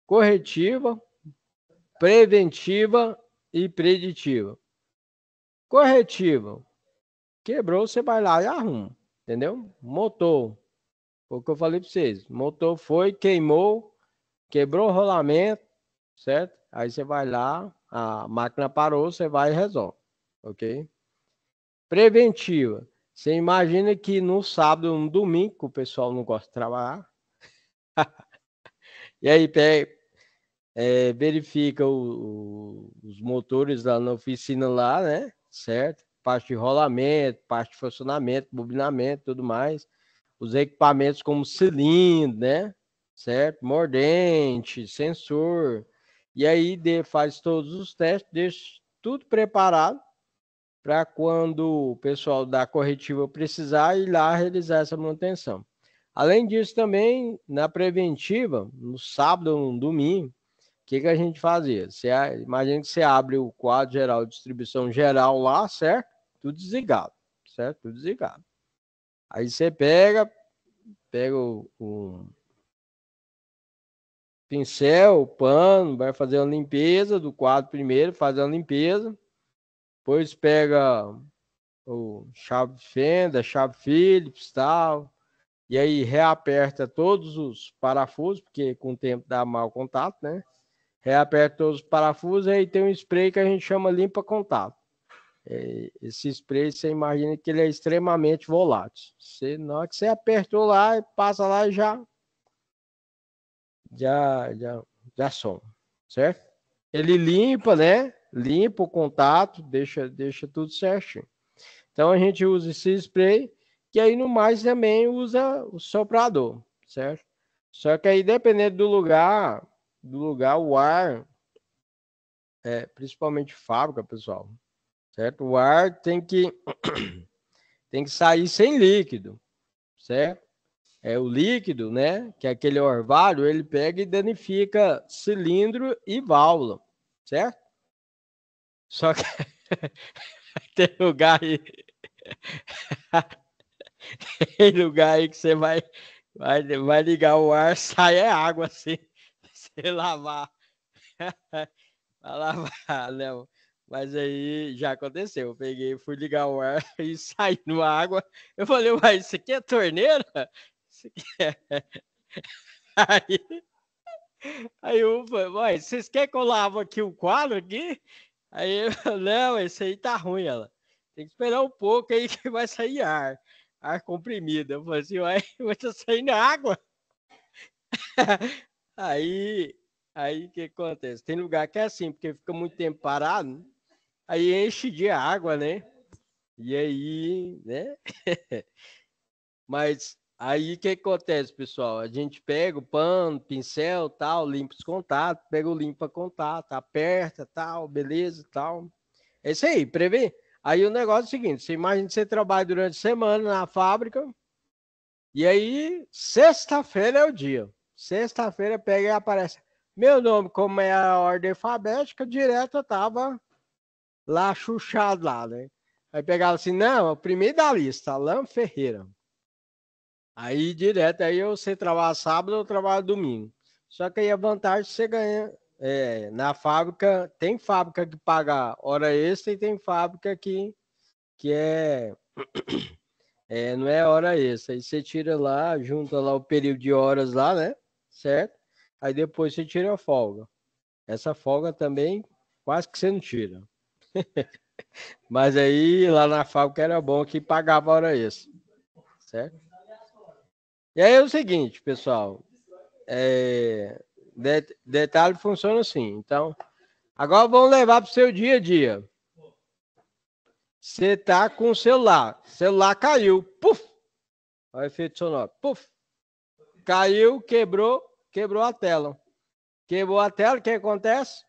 corretiva, preventiva e preditiva. Corretiva. Quebrou, você vai lá e arruma, entendeu? Motor. Foi o que eu falei para vocês. Motor foi, queimou, quebrou o rolamento, certo? Aí você vai lá, a máquina parou, você vai e resolve, ok? Preventiva. Você imagina que no sábado, no domingo, que o pessoal não gosta de trabalhar, e aí verifica os motores lá na oficina lá, né? Certo? Parte de rolamento, parte de funcionamento, bobinamento, tudo mais. Os equipamentos como cilindro, né? Certo? Mordente, sensor. E aí faz todos os testes, deixa tudo preparado para quando o pessoal da corretiva precisar ir lá realizar essa manutenção. Além disso, também na preventiva, no sábado ou no domingo, o que a gente fazia? Imagina que você abre o quadro geral de distribuição geral lá, certo? Tudo desligado, certo? Tudo desligado. Aí você pega o pincel, o pano, vai fazer uma limpeza do quadro primeiro, faz a limpeza, depois pega o chave fenda, chave Phillips, tal, e aí reaperta todos os parafusos, porque com o tempo dá mau contato, né? Reaperta todos os parafusos, aí tem um spray que a gente chama limpa contato. Esse spray, você imagina que ele é extremamente volátil. Na hora que você apertou lá, passa lá e já some, certo? Ele limpa, né? Limpa o contato, deixa tudo certinho. Então a gente usa esse spray, que aí no mais também usa o soprador, certo? Só que aí dependendo do lugar o ar, principalmente fábrica, pessoal, certo? O ar tem que sair sem líquido, certo? O líquido, né? Que é aquele orvalho, ele pega e danifica cilindro e válvula, certo? Só que tem lugar aí, tem lugar aí que você vai ligar o ar, sai água assim, você lavar. Vai lavar, não. Mas aí já aconteceu. Eu peguei, fui ligar o ar e saiu água. Eu falei, mas isso aqui é torneira? Isso aqui é... Aí, aí eu falei, mas vocês querem que eu lave aqui o quadro aqui? Aí eu falei, não, esse aí tá ruim, ela. Tem que esperar um pouco aí que vai sair ar comprimido. Eu falei assim, vai tá saindo água. Aí, o que acontece? Tem lugar que é assim, porque fica muito tempo parado, aí enche de água, né? E aí, né? Mas aí o que acontece, pessoal? A gente pega o pano, pincel, tal, limpa os contatos, pega o limpa contato, aperta, tal, beleza, tal. É isso aí, prevê. Aí o negócio é o seguinte, você imagina que você trabalha durante a semana na fábrica, e aí sexta-feira é o dia. Sexta-feira pega e aparece. Meu nome, como é a ordem alfabética, direto eu tava lá chuchado lá, né? Aí pegava assim, não, o primeiro da lista, Alain Ferreira. Aí direto, aí você trabalha sábado ou trabalha domingo. Só que aí a vantagem você ganha na fábrica, tem fábrica que paga hora extra e tem fábrica que não é hora extra. Aí você tira lá, junta lá o período de horas lá, né? Certo? Aí depois você tira a folga. Essa folga também quase que você não tira. Mas aí lá na fábrica era bom que pagava hora extra, certo? E aí é o seguinte, pessoal, detalhe funciona assim. Então, agora vamos levar para o seu dia a dia. Você tá com o celular caiu, puf, olha o efeito sonoro, puf, caiu, quebrou a tela. Quebrou a tela, o que acontece?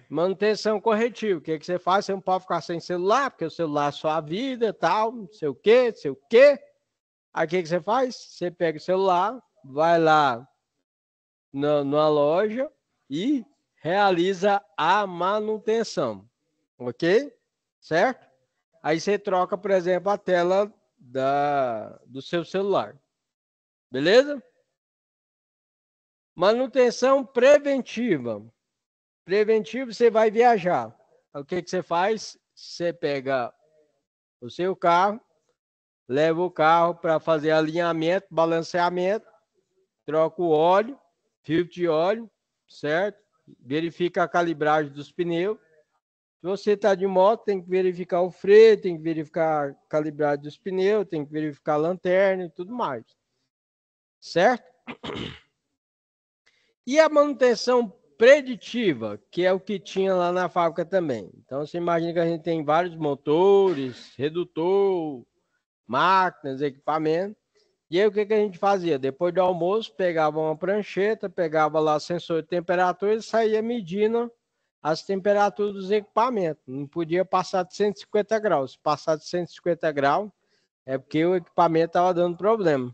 Manutenção corretiva. O que você faz? Você não pode ficar sem celular, porque o celular é sua vida, tal, não sei o quê, não sei o quê. Aí o que você faz? Você pega o celular, vai lá numa loja e realiza a manutenção, ok? Certo? Aí você troca, por exemplo, a tela do seu celular, beleza? Manutenção preventiva. Preventivo, você vai viajar. O que você faz? Você pega o seu carro, leva o carro para fazer alinhamento, balanceamento, troca o óleo, filtro de óleo, certo? Verifica a calibragem dos pneus. Se você está de moto, tem que verificar o freio, tem que verificar a calibragem dos pneus, tem que verificar a lanterna e tudo mais. Certo? E a manutenção preditiva, que é o que tinha lá na fábrica também. Então, você imagina que a gente tem vários motores, redutor, máquinas, equipamentos. E aí, o que a gente fazia? Depois do almoço, pegava uma prancheta, pegava lá sensor de temperatura e saía medindo as temperaturas dos equipamentos. Não podia passar de 150 graus. Se passar de 150 graus, é porque o equipamento estava dando problema.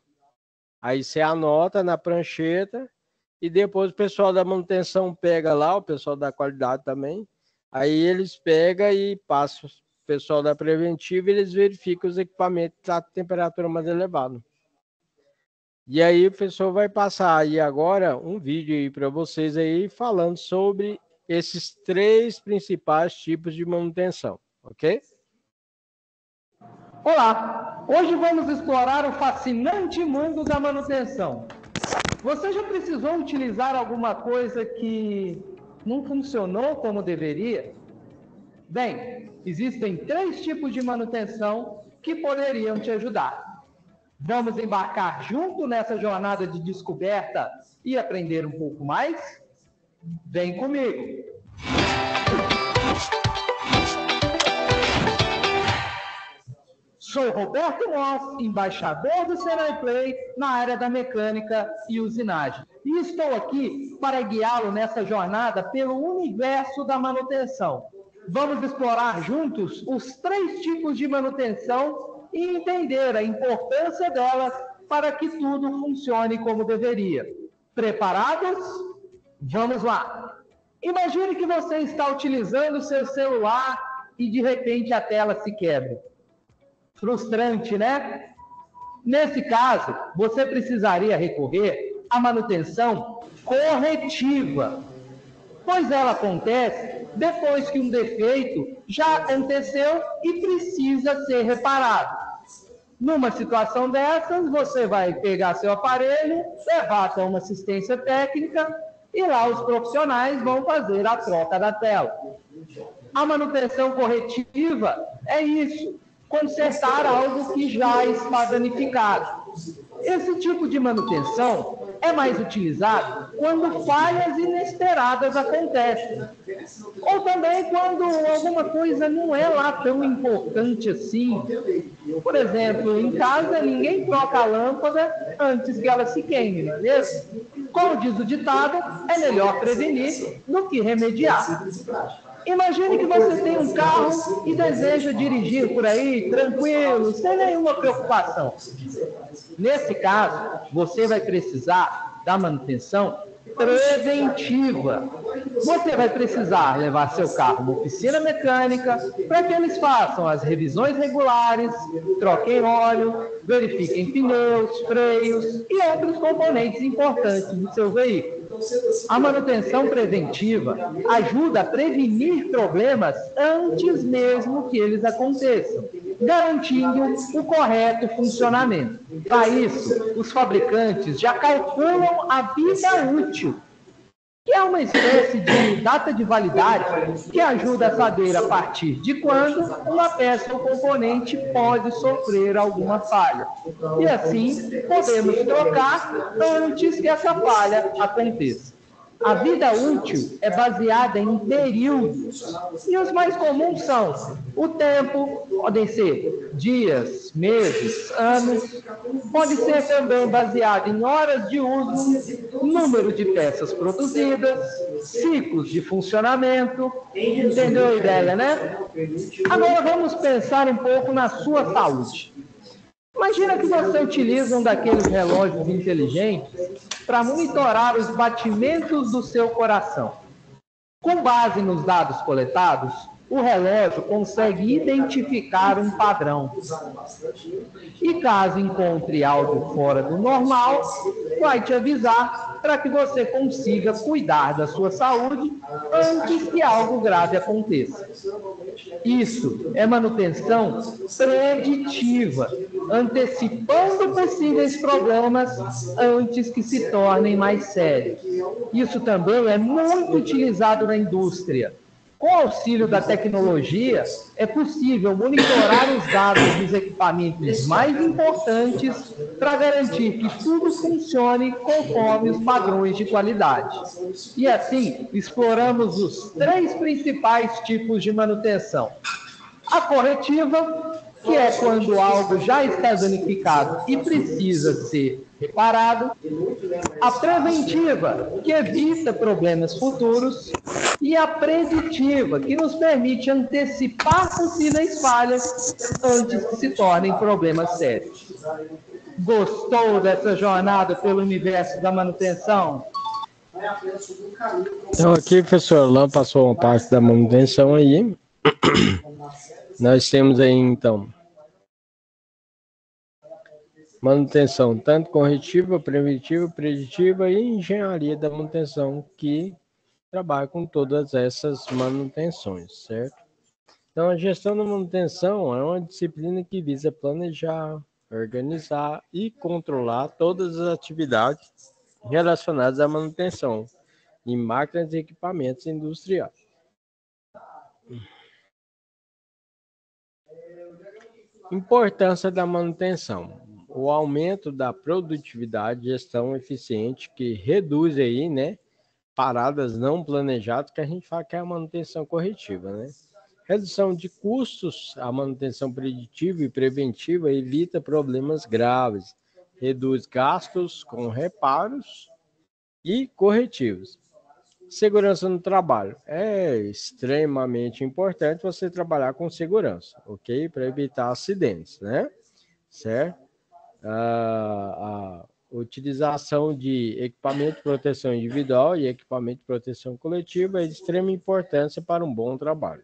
Aí você anota na prancheta e depois o pessoal da manutenção pega lá, o pessoal da qualidade também. Aí eles pegam e passam o pessoal da preventiva e eles verificam os equipamentos que estão com temperatura mais elevada. E aí o pessoal vai passar aí agora um vídeo aí para vocês aí falando sobre esses 3 principais tipos de manutenção, ok? Olá! Hoje vamos explorar o fascinante mundo da manutenção. Você já precisou utilizar alguma coisa que não funcionou como deveria? Bem, existem 3 tipos de manutenção que poderiam te ajudar. Vamos embarcar junto nessa jornada de descoberta e aprender um pouco mais? Vem comigo! Sou Roberto Moss, embaixador do Senai Play na área da mecânica e usinagem. E estou aqui para guiá-lo nessa jornada pelo universo da manutenção. Vamos explorar juntos os 3 tipos de manutenção e entender a importância delas para que tudo funcione como deveria. Preparados? Vamos lá! Imagine que você está utilizando o seu celular e de repente a tela se quebra. Frustrante, né? Nesse caso, você precisaria recorrer à manutenção corretiva, pois ela acontece depois que um defeito já aconteceu e precisa ser reparado. Numa situação dessas, você vai pegar seu aparelho, levar até uma assistência técnica e lá os profissionais vão fazer a troca da tela. A manutenção corretiva é isso. Consertar algo que já está danificado. Esse tipo de manutenção é mais utilizado quando falhas inesperadas acontecem. Ou também quando alguma coisa não é lá tão importante assim. Por exemplo, em casa ninguém troca a lâmpada antes que ela se queime, não é mesmo? Como diz o ditado, é melhor prevenir do que remediar. Imagine que você tem um carro e deseja dirigir por aí tranquilo, sem nenhuma preocupação. Nesse caso, você vai precisar da manutenção preventiva. Você vai precisar levar seu carro numa oficina mecânica para que eles façam as revisões regulares, troquem óleo, verifiquem pneus, freios e outros componentes importantes do seu veículo. A manutenção preventiva ajuda a prevenir problemas antes mesmo que eles aconteçam, garantindo o correto funcionamento. Para isso, os fabricantes já calculam a vida útil, que é uma espécie de data de validade que ajuda a saber a partir de quando uma peça ou componente pode sofrer alguma falha. E assim, podemos trocar antes que essa falha aconteça. A vida útil é baseada em períodos, e os mais comuns são o tempo, podem ser dias, meses, anos, pode ser também baseado em horas de uso, número de peças produzidas, ciclos de funcionamento, entendeu a ideia, né? Agora vamos pensar um pouco na sua saúde. Imagina que você utiliza um daqueles relógios inteligentes para monitorar os batimentos do seu coração. Com base nos dados coletados, o relógio consegue identificar um padrão. E caso encontre algo fora do normal, vai te avisar para que você consiga cuidar da sua saúde antes que algo grave aconteça. Isso é manutenção preditiva, antecipando possíveis problemas antes que se tornem mais sérios. Isso também é muito utilizado na indústria. Com o auxílio da tecnologia, é possível monitorar os dados dos equipamentos mais importantes para garantir que tudo funcione conforme os padrões de qualidade. E assim, exploramos os 3 principais tipos de manutenção. A corretiva, que é quando algo já está danificado e precisa ser reparado. A preventiva, que evita problemas futuros. E a preditiva, que nos permite antecipar possíveis falhas antes que se tornem problemas sérios. Gostou dessa jornada pelo universo da manutenção? Então aqui, professor Alain passou uma parte da manutenção aí. Nós temos aí, então, manutenção tanto corretiva, preventiva, preditiva e engenharia da manutenção, que trabalha com todas essas manutenções, certo? Então, a gestão da manutenção é uma disciplina que visa planejar, organizar e controlar todas as atividades relacionadas à manutenção em máquinas e equipamentos industriais. Importância da manutenção. O aumento da produtividade, gestão eficiente, que reduz aí, né, paradas não planejadas, que a gente fala que é a manutenção corretiva, né? Redução de custos, a manutenção preditiva e preventiva evita problemas graves, reduz gastos com reparos e corretivos. Segurança no trabalho. É extremamente importante você trabalhar com segurança, ok? Para evitar acidentes, né? Certo? A utilização de equipamento de proteção individual e equipamento de proteção coletiva é de extrema importância para um bom trabalho.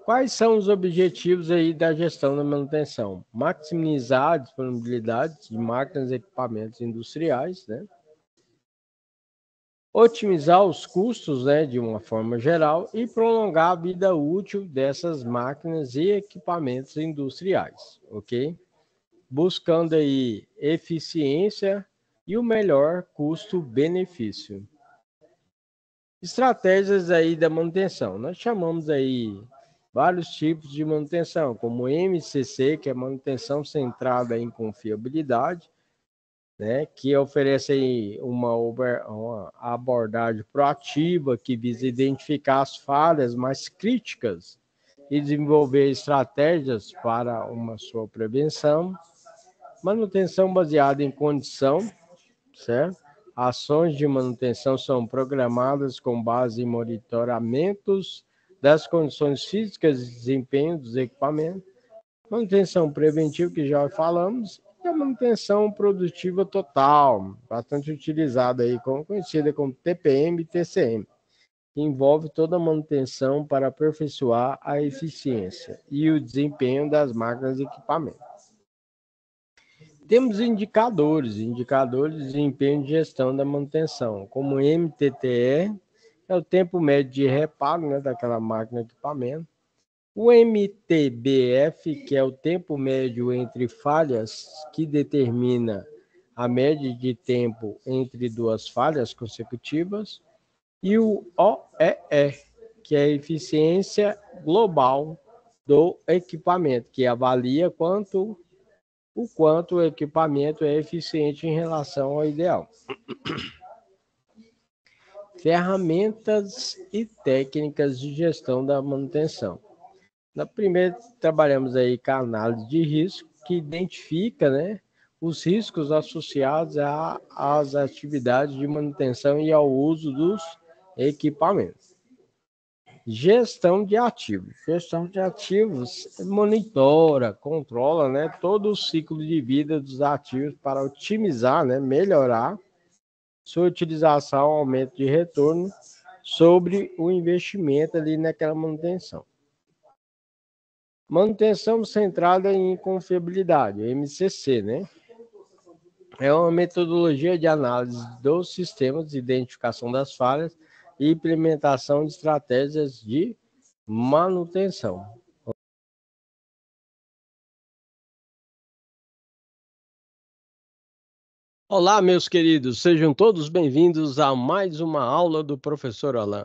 Quais são os objetivos aí da gestão da manutenção? Maximizar a disponibilidade de máquinas e equipamentos industriais, né? Otimizar os custos, né, de uma forma geral, e prolongar a vida útil dessas máquinas e equipamentos industriais, ok? Buscando aí eficiência e o melhor custo-benefício. Estratégias aí da manutenção. Nós chamamos aí vários tipos de manutenção, como MCC, que é manutenção centrada em confiabilidade, né, que oferece aí uma abordagem proativa que visa identificar as falhas mais críticas e desenvolver estratégias para uma sua prevenção. Manutenção baseada em condição, certo? Ações de manutenção são programadas com base em monitoramentos das condições físicas e desempenho dos equipamentos. Manutenção preventiva, que já falamos, e a manutenção produtiva total, bastante utilizada aí, conhecida como TPM e TCM, que envolve toda a manutenção para aperfeiçoar a eficiência e o desempenho das máquinas e equipamentos. Temos indicadores de desempenho de gestão da manutenção, como MTTR, é o tempo médio de reparo, né, daquela máquina e equipamento. O MTBF, que é o tempo médio entre falhas, que determina a média de tempo entre duas falhas consecutivas. E o OEE, que é a eficiência global do equipamento, que avalia o quanto o equipamento é eficiente em relação ao ideal. Ferramentas e técnicas de gestão da manutenção. Na primeira, trabalhamos aí com a análise de risco, que identifica, né, os riscos associados às atividades de manutenção e ao uso dos equipamentos. Gestão de ativos. Gestão de ativos monitora, controla, né, todo o ciclo de vida dos ativos para otimizar, né, melhorar sua utilização, aumento de retorno sobre o investimento ali naquela manutenção. Manutenção centrada em confiabilidade, MCC, né? É uma metodologia de análise dos sistemas de identificação das falhas e implementação de estratégias de manutenção. Olá, meus queridos, sejam todos bem-vindos a mais uma aula do professor Alain.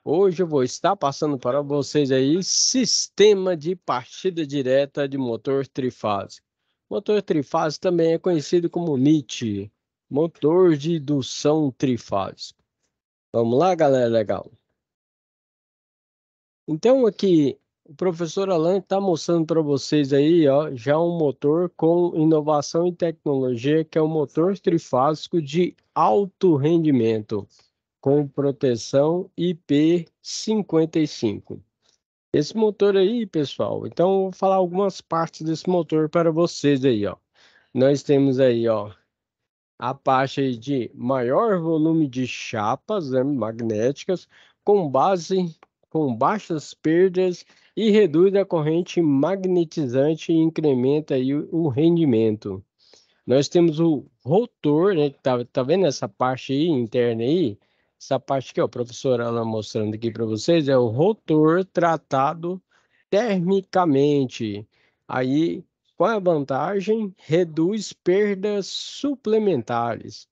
Hoje eu vou estar passando para vocês aí sistema de partida direta de motor trifásico. Motor trifásico também é conhecido como MIT, motor de indução trifásico. Vamos lá, galera, legal. Então aqui o professor Alain está mostrando para vocês aí, ó, já um motor com inovação e tecnologia, que é um motor trifásico de alto rendimento, com proteção IP55. Esse motor aí, pessoal, então eu vou falar algumas partes desse motor para vocês aí, ó. Nós temos aí, ó, a parte aí de maior volume de chapas, né, magnéticas, com baixas perdas e reduz a corrente magnetizante e incrementa aí o rendimento. Nós temos o rotor, né? Que tá vendo essa parte aí interna aí? Essa parte que ó, o professor Alan mostrando aqui para vocês é o rotor tratado termicamente. Aí, qual é a vantagem? Reduz perdas suplementares.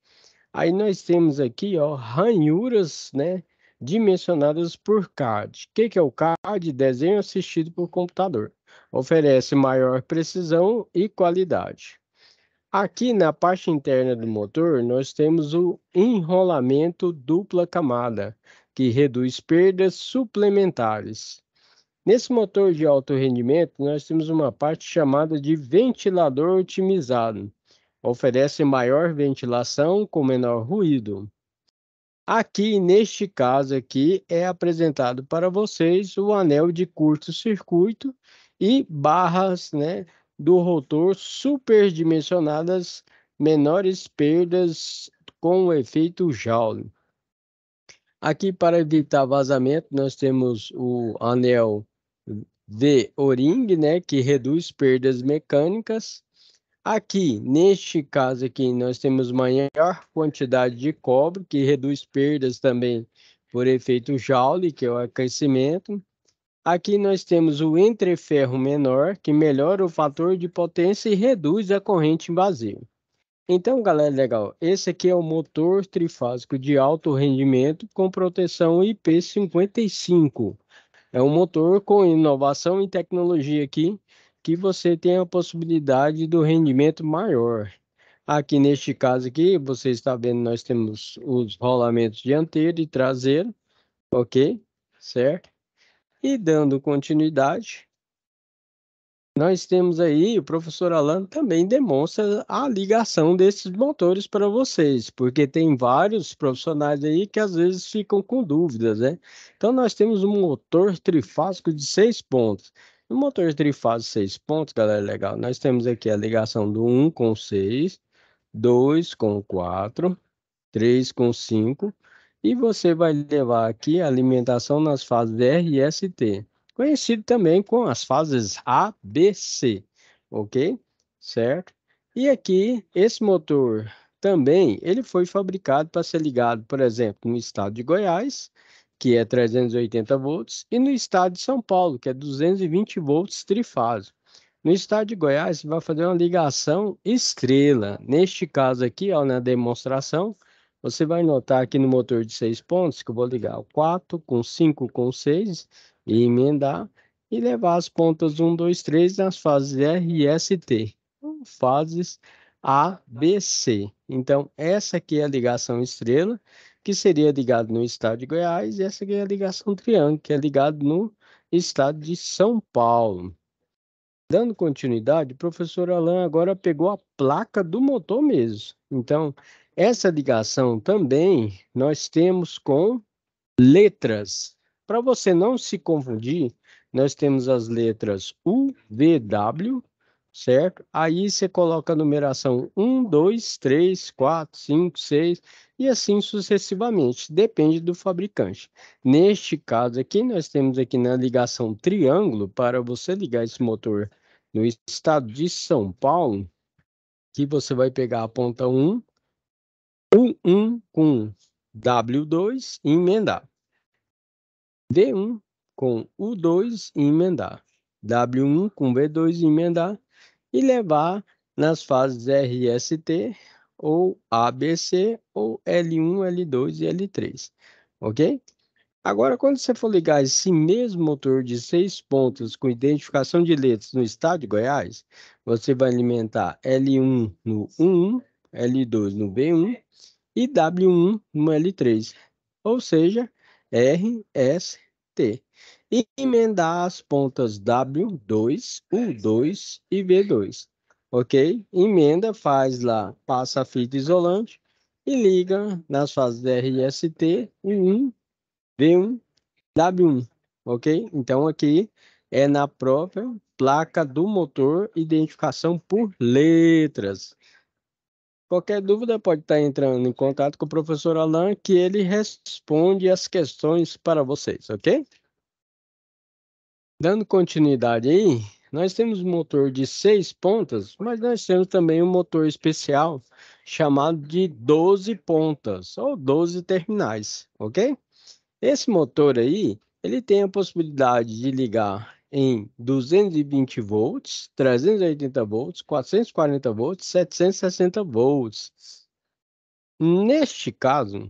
Aí nós temos aqui, ó, ranhuras, né? Dimensionadas por CAD. O que é o CAD? Desenho assistido por computador. Oferece maior precisão e qualidade. Aqui na parte interna do motor, nós temos o enrolamento dupla camada, que reduz perdas suplementares. Nesse motor de alto rendimento, nós temos uma parte chamada de ventilador otimizado. Oferece maior ventilação com menor ruído. Aqui, neste caso aqui, é apresentado para vocês o anel de curto-circuito e barras, né, do rotor superdimensionadas, menores perdas com o efeito Joule. Aqui, para evitar vazamento, nós temos o anel V-O-ring, né, que reduz perdas mecânicas. Aqui, neste caso aqui, nós temos maior quantidade de cobre, que reduz perdas também por efeito Joule, que é o aquecimento. Aqui nós temos o entreferro menor, que melhora o fator de potência e reduz a corrente invasiva. Então, galera, legal. Esse aqui é o motor trifásico de alto rendimento com proteção IP55. É um motor com inovação e tecnologia aqui, que você tem a possibilidade do rendimento maior. Aqui neste caso aqui, você está vendo, nós temos os rolamentos dianteiro e traseiro, ok? Certo? E dando continuidade, nós temos aí, o professor Alan também demonstra a ligação desses motores para vocês, porque tem vários profissionais aí que às vezes ficam com dúvidas, né? Então nós temos um motor trifásico de 6 pontos. No motor trifásico de 6 pontos, galera, legal, nós temos aqui a ligação do 1 com 6, 2 com 4, 3 com 5, e você vai levar aqui a alimentação nas fases R e ST, conhecido também com as fases A, B, C, ok? Certo? E aqui, esse motor também, ele foi fabricado para ser ligado, por exemplo, no estado de Goiás, que é 380 volts, e no estado de São Paulo, que é 220 volts trifásico. No estado de Goiás, você vai fazer uma ligação estrela. Neste caso aqui, ó, na demonstração, você vai notar aqui no motor de 6 pontos que eu vou ligar o 4 com 5 com 6 e emendar e levar as pontas 1, 2, 3 nas fases R e ST. Fases A, B, C. Então, essa aqui é a ligação estrela, que seria ligado no estado de Goiás, e essa aqui é a ligação triângulo, que é ligado no estado de São Paulo. Dando continuidade, o professor Alan agora pegou a placa do motor mesmo. Então, essa ligação também nós temos com letras. Para você não se confundir, nós temos as letras U, V, W, certo? Aí você coloca a numeração 1, 2, 3, 4, 5, 6 e assim sucessivamente, depende do fabricante. Neste caso aqui, nós temos aqui na ligação triângulo, para você ligar esse motor no estado de São Paulo, que você vai pegar a ponta 1, U1 com W2 e emendar. V1 com U2 e emendar. W1 com V2 e emendar. E levar nas fases RST, ou ABC, ou L1, L2 e L3. Ok? Agora, quando você for ligar esse mesmo motor de 6 pontas com identificação de letras no estado de Goiás, você vai alimentar L1 no 11, L2 no B1 e W1 no L3, ou seja, RST. E emendar as pontas W2, U2 e V2. Ok? Emenda, faz lá, passa a fita isolante e liga nas fases RST, U1, V1, W1. Ok? Então aqui é na própria placa do motor, identificação por letras. Qualquer dúvida pode estar entrando em contato com o professor Alan, que ele responde as questões para vocês, ok? Dando continuidade aí, nós temos um motor de 6 pontas, mas nós temos também um motor especial chamado de 12 pontas, ou 12 terminais, ok? Esse motor aí, ele tem a possibilidade de ligar em 220 volts, 380 volts, 440 volts, 760 volts. Neste caso,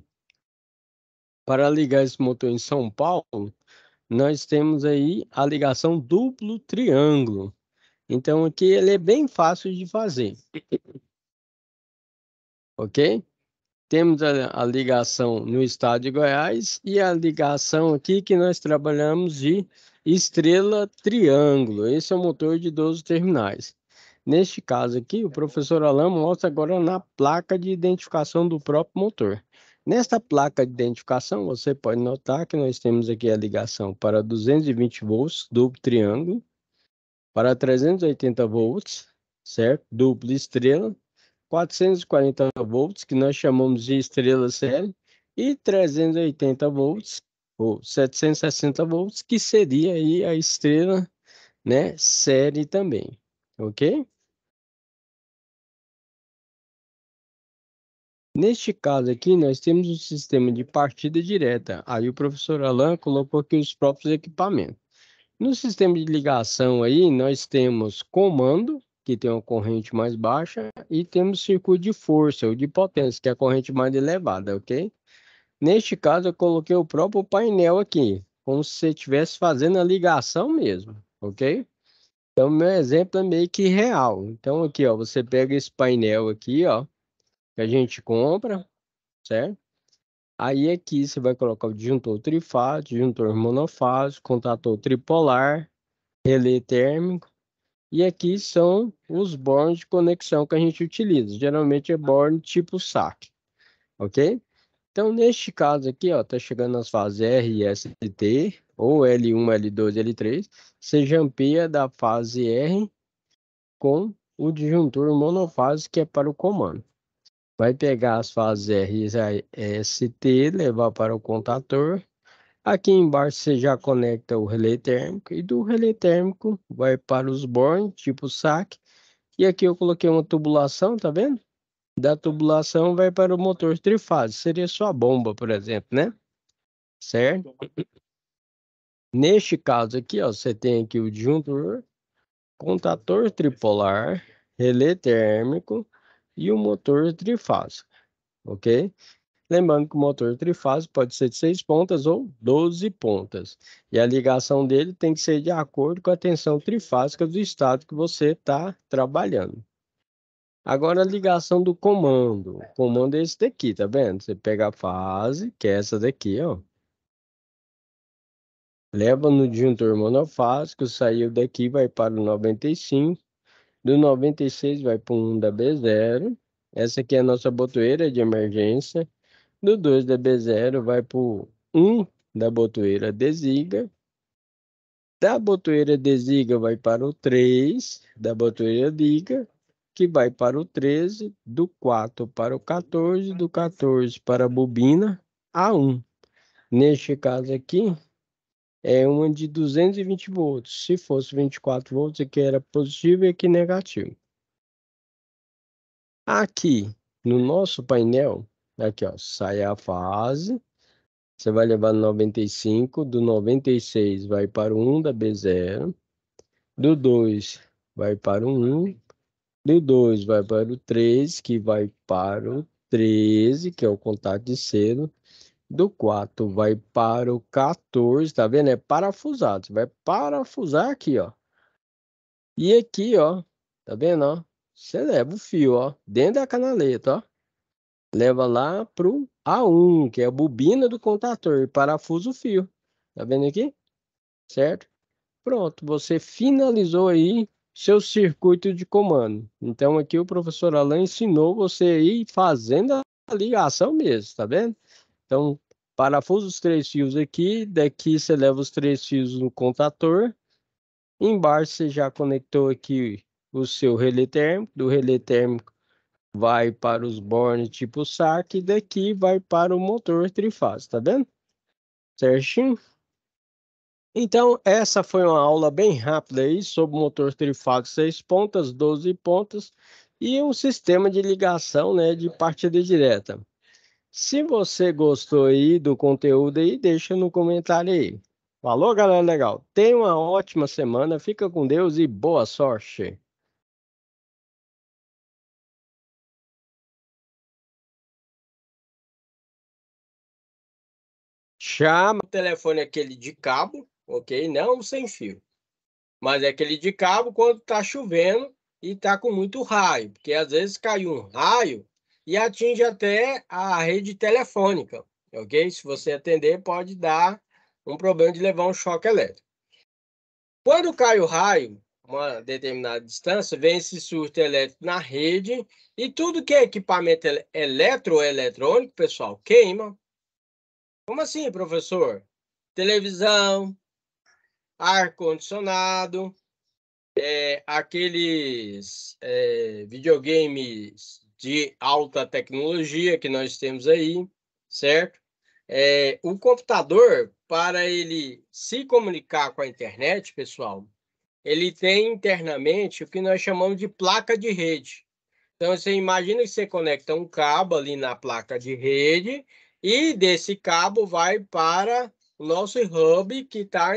para ligar esse motor em São Paulo, nós temos aí a ligação duplo triângulo. Então aqui ele é bem fácil de fazer, ok? Temos a ligação no estado de Goiás e a ligação aqui que nós trabalhamos de estrela triângulo. Esse é o motor de 12 terminais. Neste caso aqui, o professor Alan mostra agora na placa de identificação do próprio motor. Nesta placa de identificação, você pode notar que nós temos aqui a ligação para 220 volts, duplo triângulo, para 380 volts, certo? Duplo estrela, 440 volts, que nós chamamos de estrela série, e 380 volts, ou 760 volts, que seria aí a estrela, né, série também, ok? Neste caso aqui, nós temos um sistema de partida direta. Aí o professor Alan colocou aqui os próprios equipamentos. No sistema de ligação aí, nós temos comando, que tem uma corrente mais baixa, e temos circuito de força ou de potência, que é a corrente mais elevada, ok? Neste caso, eu coloquei o próprio painel aqui, como se você estivesse fazendo a ligação mesmo, ok? Então, meu exemplo é meio que real. Então, aqui, ó, você pega esse painel aqui, ó, que a gente compra, certo? Aí aqui você vai colocar o disjuntor trifásico, disjuntor monofásico, contator tripolar, relé térmico. E aqui são os bornes de conexão que a gente utiliza. Geralmente é borne tipo SAC, ok? Então, neste caso aqui, ó, tá chegando nas fases R e ST, ou L1, L2, L3. Você jampeia da fase R com o disjuntor monofásico, que é para o comando. Vai pegar as fases R e ST, levar para o contator. Aqui embaixo você já conecta o relé térmico, e do relé térmico vai para os bornes, tipo SAC. E aqui eu coloquei uma tubulação, tá vendo? Da tubulação vai para o motor trifásico, seria sua bomba, por exemplo, né? Certo? Neste caso aqui, ó, você tem aqui o disjuntor, contator tripolar, relé térmico e o motor trifásico, ok? Lembrando que o motor trifásico pode ser de 6 pontas ou 12 pontas. E a ligação dele tem que ser de acordo com a tensão trifásica do estado que você está trabalhando. Agora a ligação do comando. O comando é esse daqui, tá vendo? Você pega a fase, que é essa daqui, ó. Leva no disjuntor monofásico, saiu daqui, vai para o 95. Do 96 vai para o 1 da B0. Essa aqui é a nossa botoeira de emergência. Do 2 da B0 vai para o 1 da botoeira desliga. Da botoeira desliga vai para o 3, da botoeira liga, que vai para o 13, do 4 para o 14, do 14 para a bobina A1. Neste caso aqui, é uma de 220 volts. Se fosse 24 volts, aqui era positivo e aqui negativo. Aqui, no nosso painel, aqui ó, sai a fase, você vai levar no 95, do 96 vai para o 1 da B0, do 2 vai para o 1, do 2 vai para o 3, que vai para o 13, que é o contato de selo, do 4 vai para o 14, tá vendo? É parafusado, você vai parafusar aqui, ó. E aqui, ó, tá vendo, ó? Você leva o fio, ó, dentro da canaleta, ó. Leva lá pro A1, que é a bobina do contator, e parafusa o fio. Tá vendo aqui? Certo? Pronto, você finalizou aí seu circuito de comando. Então aqui o professor Alan ensinou você a ir fazendo a ligação mesmo, tá vendo? Então, parafusa os 3 fios aqui, daqui você leva os 3 fios no contator. Embaixo você já conectou aqui o seu relé térmico, do relé térmico vai para os bornes tipo saque, e daqui vai para o motor trifásico, tá vendo? Certinho? Então, essa foi uma aula bem rápida aí sobre o motor trifásico 6 pontas, 12 pontas e um sistema de ligação, né, de partida direta. Se você gostou aí do conteúdo aí, deixa no comentário aí. Falou, galera legal. Tenha uma ótima semana, fica com Deus e boa sorte. Chama o telefone aquele de cabo, ok? Não sem fio. Mas é aquele de cabo quando está chovendo e está com muito raio, porque às vezes cai um raio e atinge até a rede telefônica, ok? Se você atender, pode dar um problema de levar um choque elétrico. Quando cai o raio, uma determinada distância, vem esse surto elétrico na rede e tudo que é equipamento eletroeletrônico, pessoal, queima. Como assim, professor? Televisão, ar-condicionado, aqueles videogames de alta tecnologia que nós temos aí, certo? O computador, para ele se comunicar com a internet, pessoal, ele tem internamente o que nós chamamos de placa de rede. Então, você imagina que você conecta um cabo ali na placa de rede e desse cabo vai para o nosso hub que está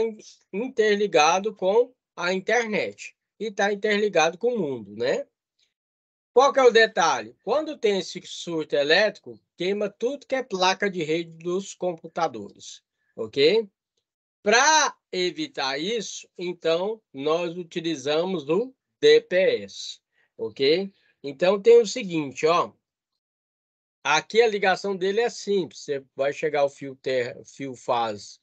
interligado com a internet e está interligado com o mundo, né? Qual que é o detalhe? Quando tem esse surto elétrico, queima tudo que é placa de rede dos computadores, ok? Para evitar isso, então, nós utilizamos o DPS, ok? Então, tem o seguinte, ó. Aqui a ligação dele é simples. Você vai chegar o fio terra, fio fase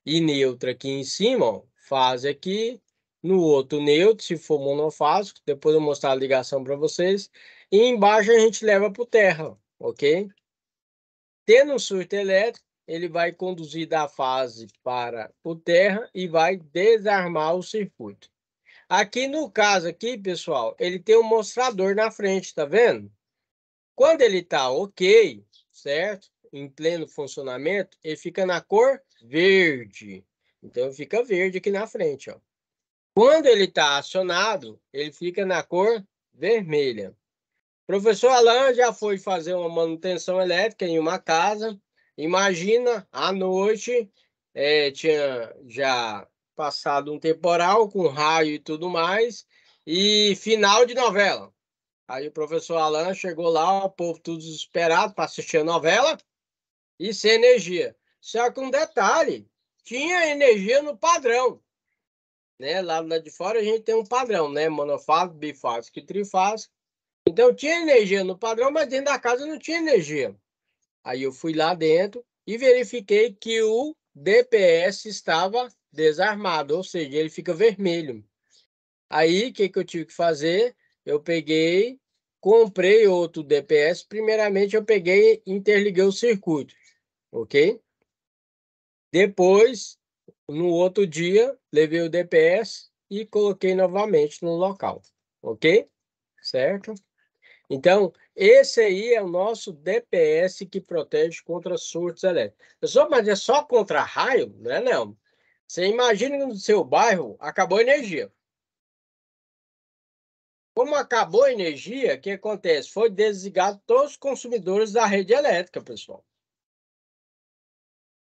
e neutro aqui em cima, ó. Fase aqui. No outro neutro, se for monofásico. Depois eu vou mostrar a ligação para vocês. E embaixo a gente leva para o terra, ok? Tendo um surto elétrico, ele vai conduzir da fase para o terra e vai desarmar o circuito. Aqui no caso aqui, pessoal, ele tem um mostrador na frente, tá vendo? Quando ele está ok, certo? Em pleno funcionamento, ele fica na cor verde. Então, fica verde aqui na frente, ó. Quando ele está acionado, ele fica na cor vermelha. Professor Alan já foi fazer uma manutenção elétrica em uma casa. Imagina, à noite, tinha já passado um temporal com raio e tudo mais, e final de novela. Aí o professor Alan chegou lá, o povo tudo desesperado para assistir a novela e sem energia. Só que um detalhe, tinha energia no padrão, né? Lá de fora a gente tem um padrão, né? Monofásico, bifásico e trifásico. Então tinha energia no padrão, mas dentro da casa não tinha energia. Aí eu fui lá dentro e verifiquei que o DPS estava desarmado, ou seja, ele fica vermelho. Aí o que eu tive que fazer? Eu peguei, comprei outro DPS. Primeiramente eu peguei e interliguei o circuito, ok? Depois No outro dia, levei o DPS e coloquei novamente no local, ok? Certo? Então, esse aí é o nosso DPS que protege contra surtos elétricos. Pessoal, mas é só contra raio? Não é não. Você imagina que no seu bairro acabou a energia. Como acabou a energia, o que acontece? Foi desligado todos os consumidores da rede elétrica, pessoal.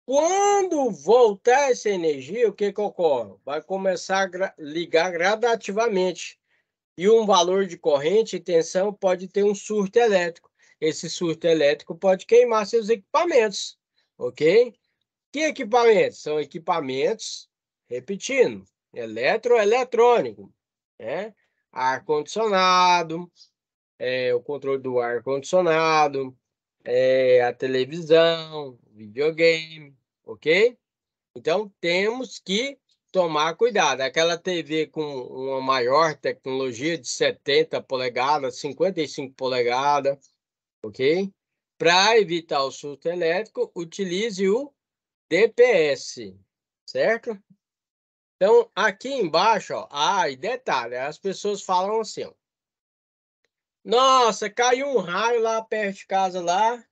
Quando voltar essa energia, o que ocorre? Vai começar a ligar gradativamente. E um valor de corrente e tensão pode ter um surto elétrico. Esse surto elétrico pode queimar seus equipamentos, ok? Que equipamentos? São equipamentos, repetindo, eletroeletrônico, né? Ar-condicionado, o controle do ar-condicionado, a televisão, videogame, ok? Então, temos que tomar cuidado. Aquela TV com uma maior tecnologia de 70 polegadas, 55 polegadas, ok? Para evitar o surto elétrico, utilize o DPS, certo? Então, aqui embaixo, ó, e detalhe, as pessoas falam assim, ó, nossa, caiu um raio lá perto de casa lá,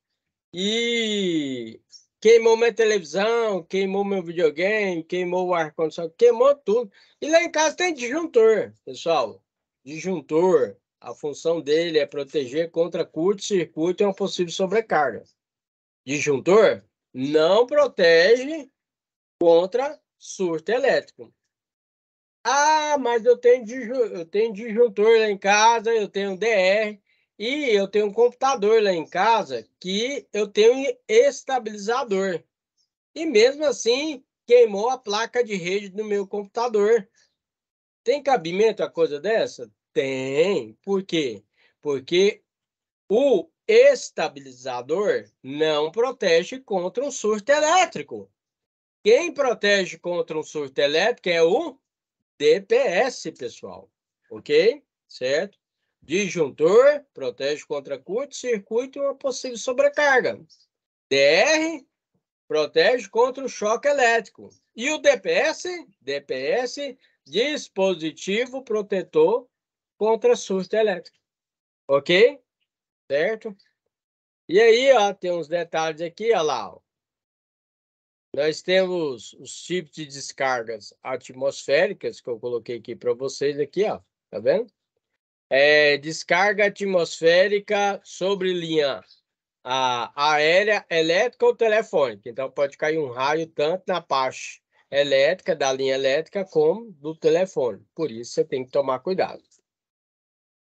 e queimou minha televisão, queimou meu videogame, queimou o ar-condicionado, queimou tudo. E lá em casa tem disjuntor, pessoal. Disjuntor, a função dele é proteger contra curto-circuito e uma possível sobrecarga. Disjuntor não protege contra surto elétrico. Ah, mas eu tenho disjuntor lá em casa, eu tenho DR e eu tenho um computador lá em casa que eu tenho estabilizador. E mesmo assim, queimou a placa de rede do meu computador. Tem cabimento a coisa dessa? Tem. Por quê? Porque o estabilizador não protege contra um surto elétrico. Quem protege contra um surto elétrico é o DPS, pessoal. Ok? Certo? Disjuntor protege contra curto-circuito e uma possível sobrecarga. DR protege contra o choque elétrico. E o DPS? DPS, dispositivo protetor contra surto elétrico. Ok? Certo? E aí, ó, tem uns detalhes aqui, ó lá, ó. Nós temos os tipos de descargas atmosféricas que eu coloquei aqui para vocês aqui, ó. Tá vendo? Descarga atmosférica sobre linha aérea, elétrica ou telefônica. Então, pode cair um raio tanto na parte elétrica, da linha elétrica, como do telefone. Por isso, você tem que tomar cuidado.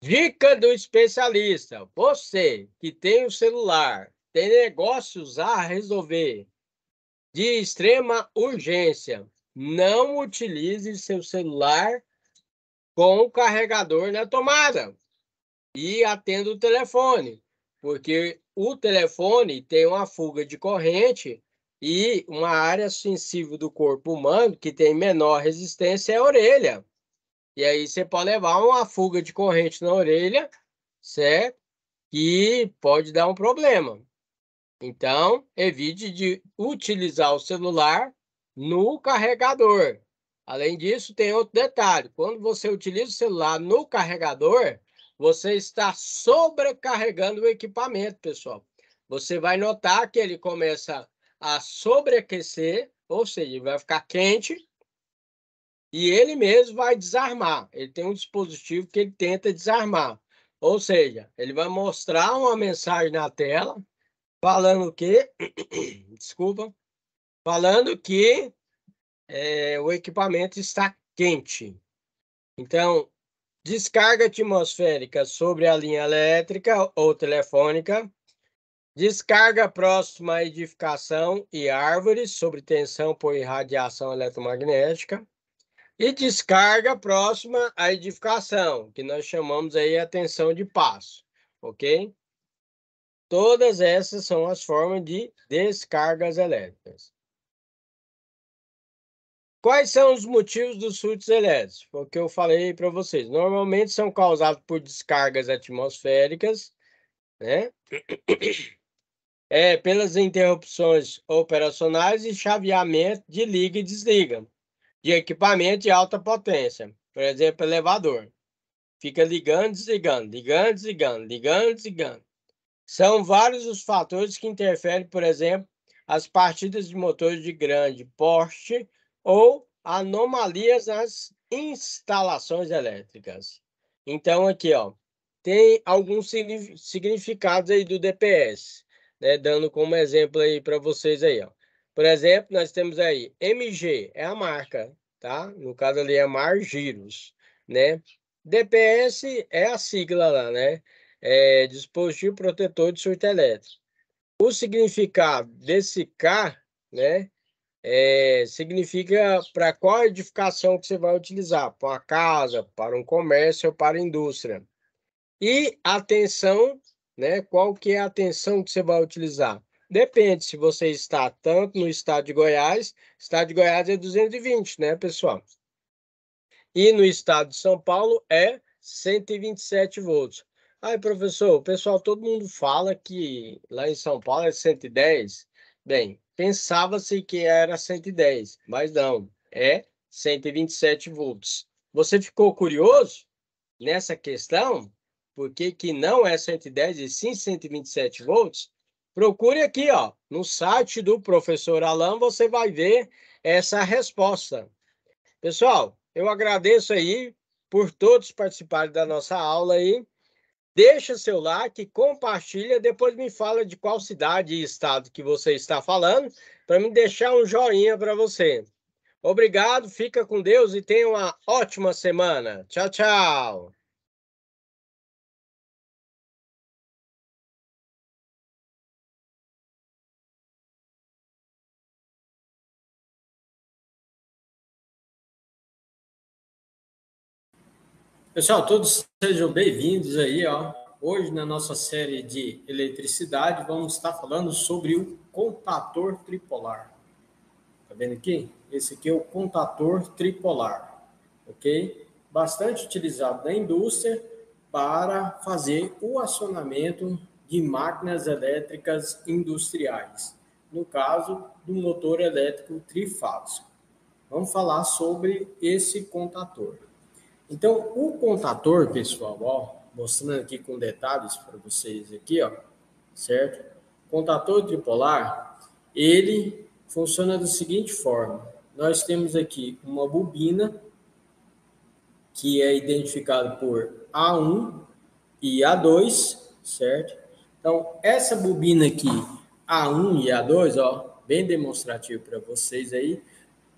Dica do especialista. Você que tem o celular, tem negócios a resolver de extrema urgência, não utilize seu celular com o carregador na tomada e atenda o telefone, porque o telefone tem uma fuga de corrente e uma área sensível do corpo humano que tem menor resistência é a orelha. E aí você pode levar uma fuga de corrente na orelha, certo? Que pode dar um problema. Então, evite de utilizar o celular no carregador. Além disso, tem outro detalhe. Quando você utiliza o celular no carregador, você está sobrecarregando o equipamento, pessoal. Você vai notar que ele começa a sobreaquecer, ou seja, ele vai ficar quente, e ele mesmo vai desarmar. Ele tem um dispositivo que ele tenta desarmar. Ou seja, ele vai mostrar uma mensagem na tela falando que, desculpa, falando que o equipamento está quente. Então, descarga atmosférica sobre a linha elétrica ou telefônica, descarga próxima à edificação e árvores sobre tensão por irradiação eletromagnética e descarga próxima à edificação, que nós chamamos aí a tensão de passo, ok? Todas essas são as formas de descargas elétricas. Quais são os motivos dos surtos elétricos? Foi o que eu falei para vocês. Normalmente são causados por descargas atmosféricas, né? pelas interrupções operacionais e chaveamento de liga e desliga de equipamento de alta potência, por exemplo, elevador. Fica ligando, desligando, ligando, desligando, ligando, desligando. São vários os fatores que interferem, por exemplo, as partidas de motores de grande porte ou anomalias nas instalações elétricas. Então, aqui, ó, tem alguns significados aí do DPS, né? Dando como exemplo aí para vocês aí, ó. Por exemplo, nós temos aí MG, é a marca, tá? No caso ali é Mar Giros, né? DPS é a sigla lá, né? Dispositivo protetor de surto elétrico. O significado desse K, né? Significa para qual edificação que você vai utilizar, para uma casa, para um comércio ou para a indústria. E a tensão, né? Qual que é a tensão que você vai utilizar? Depende se você está tanto no estado de Goiás é 220, né, pessoal? E no estado de São Paulo é 127 volts. Aí, professor, o pessoal, todo mundo fala que lá em São Paulo é 110. Bem, pensava-se que era 110, mas não, é 127 volts. Você ficou curioso nessa questão? Por que que não é 110 e sim 127 volts? Procure aqui, ó, no site do professor Alan, você vai ver essa resposta. Pessoal, eu agradeço aí por todos participarem da nossa aula aí. Deixa seu like, compartilha, depois me fala de qual cidade e estado que você está falando, para me deixar um joinha para você. Obrigado, fica com Deus e tenha uma ótima semana. Tchau, tchau. Pessoal, todos sejam bem-vindos aí, ó. Hoje, na nossa série de eletricidade, vamos estar falando sobre o contator tripolar. Tá vendo aqui? Esse aqui é o contator tripolar, ok? Bastante utilizado na indústria para fazer o acionamento de máquinas elétricas industriais. No caso, do motor elétrico trifásico. Vamos falar sobre esse contator. Então, o contator, pessoal, ó, mostrando aqui com detalhes para vocês aqui, ó, certo? O contator tripolar, ele funciona da seguinte forma. Nós temos aqui uma bobina que é identificada por A1 e A2, certo? Então, essa bobina aqui, A1 e A2, ó, bem demonstrativo para vocês aí,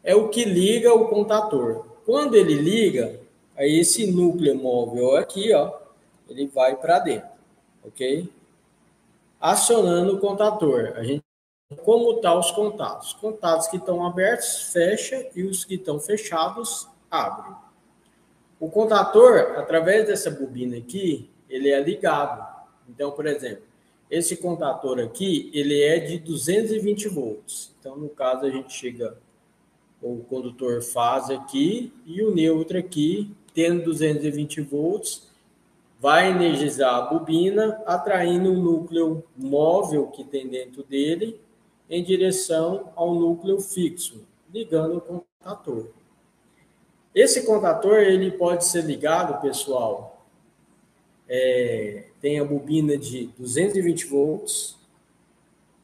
é o que liga o contator. Quando ele liga, aí esse núcleo móvel aqui, ó, ele vai para dentro, ok? Acionando o contator. A gente, como tá os contatos? Os contatos que estão abertos, fecha, e os que estão fechados, abre. O contator, através dessa bobina aqui, ele é ligado. Então, por exemplo, esse contator aqui, ele é de 220 volts. Então, no caso, a gente chega o condutor fase aqui e o neutro aqui, tendo 220 volts, vai energizar a bobina, atraindo o núcleo móvel que tem dentro dele em direção ao núcleo fixo, ligando o contator. Esse contator ele pode ser ligado, pessoal, tem a bobina de 220 volts,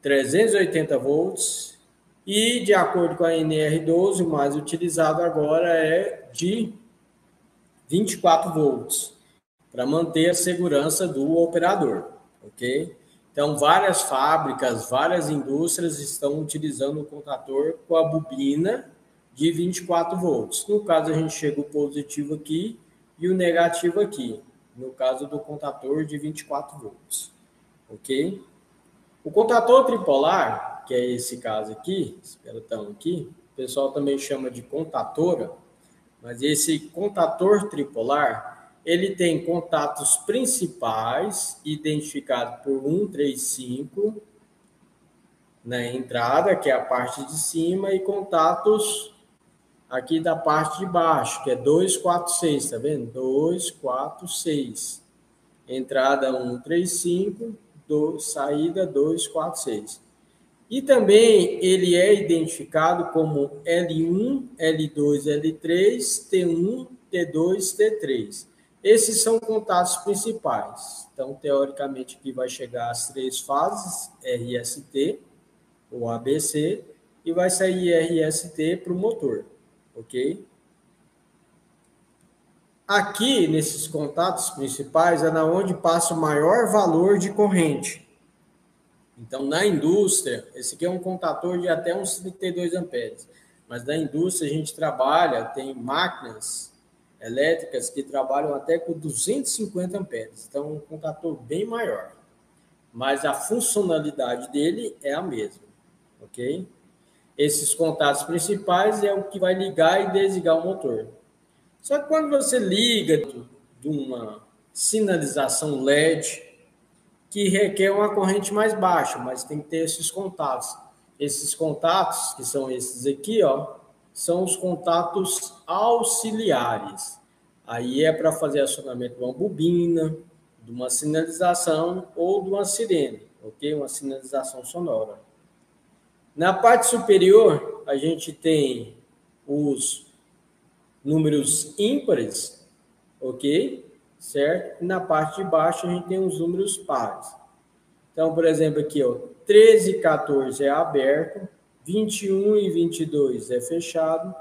380 volts, e, de acordo com a NR12, o mais utilizado agora é de 24 volts, para manter a segurança do operador, ok? Então, várias fábricas, várias indústrias estão utilizando o contator com a bobina de 24 volts. No caso, a gente chega o positivo aqui e o negativo aqui, no caso do contator de 24 volts, ok? O contator tripolar, que é esse caso aqui, esse pelotão aqui, o pessoal também chama de contatora, mas esse contator tripolar, ele tem contatos principais, identificados por 135, na entrada, que é a parte de cima, e contatos aqui da parte de baixo, que é 246, tá vendo? 246. Entrada 135, saída 246. E também ele é identificado como L1, L2, L3, T1, T2, T3. Esses são contatos principais. Então, teoricamente, aqui vai chegar as 3 fases, RST, ou ABC, e vai sair RST para o motor, ok? Aqui, nesses contatos principais, é na onde passa o maior valor de corrente. Então, na indústria, esse aqui é um contator de até uns 32 amperes. Mas na indústria a gente trabalha, tem máquinas elétricas que trabalham até com 250 amperes. Então, é um contator bem maior. Mas a funcionalidade dele é a mesma, ok? Esses contatos principais é o que vai ligar e desligar o motor. Só que quando você liga de uma sinalização LED, que requer uma corrente mais baixa, mas tem que ter esses contatos. Esses contatos, que são esses aqui, ó, são os contatos auxiliares. Aí é para fazer acionamento de uma bobina, de uma sinalização ou de uma sirene, ok? Uma sinalização sonora. Na parte superior, a gente tem os números ímpares, ok? Certo? E na parte de baixo a gente tem os números pares. Então, por exemplo, aqui, ó, 13 e 14 é aberto, 21 e 22 é fechado,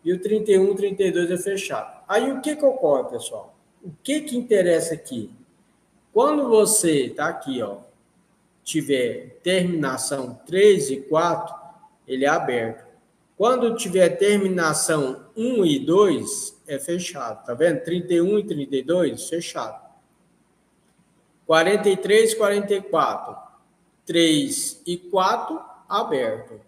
e o 31 e 32 é fechado. Aí, o que ocorre, pessoal? O que interessa aqui? Quando você tá aqui, ó, tiver terminação 3 e 4, ele é aberto. Quando tiver terminação 1 e 2, é fechado. Tá vendo? 31 e 32, fechado. 43, 44, 3 e 4, aberto.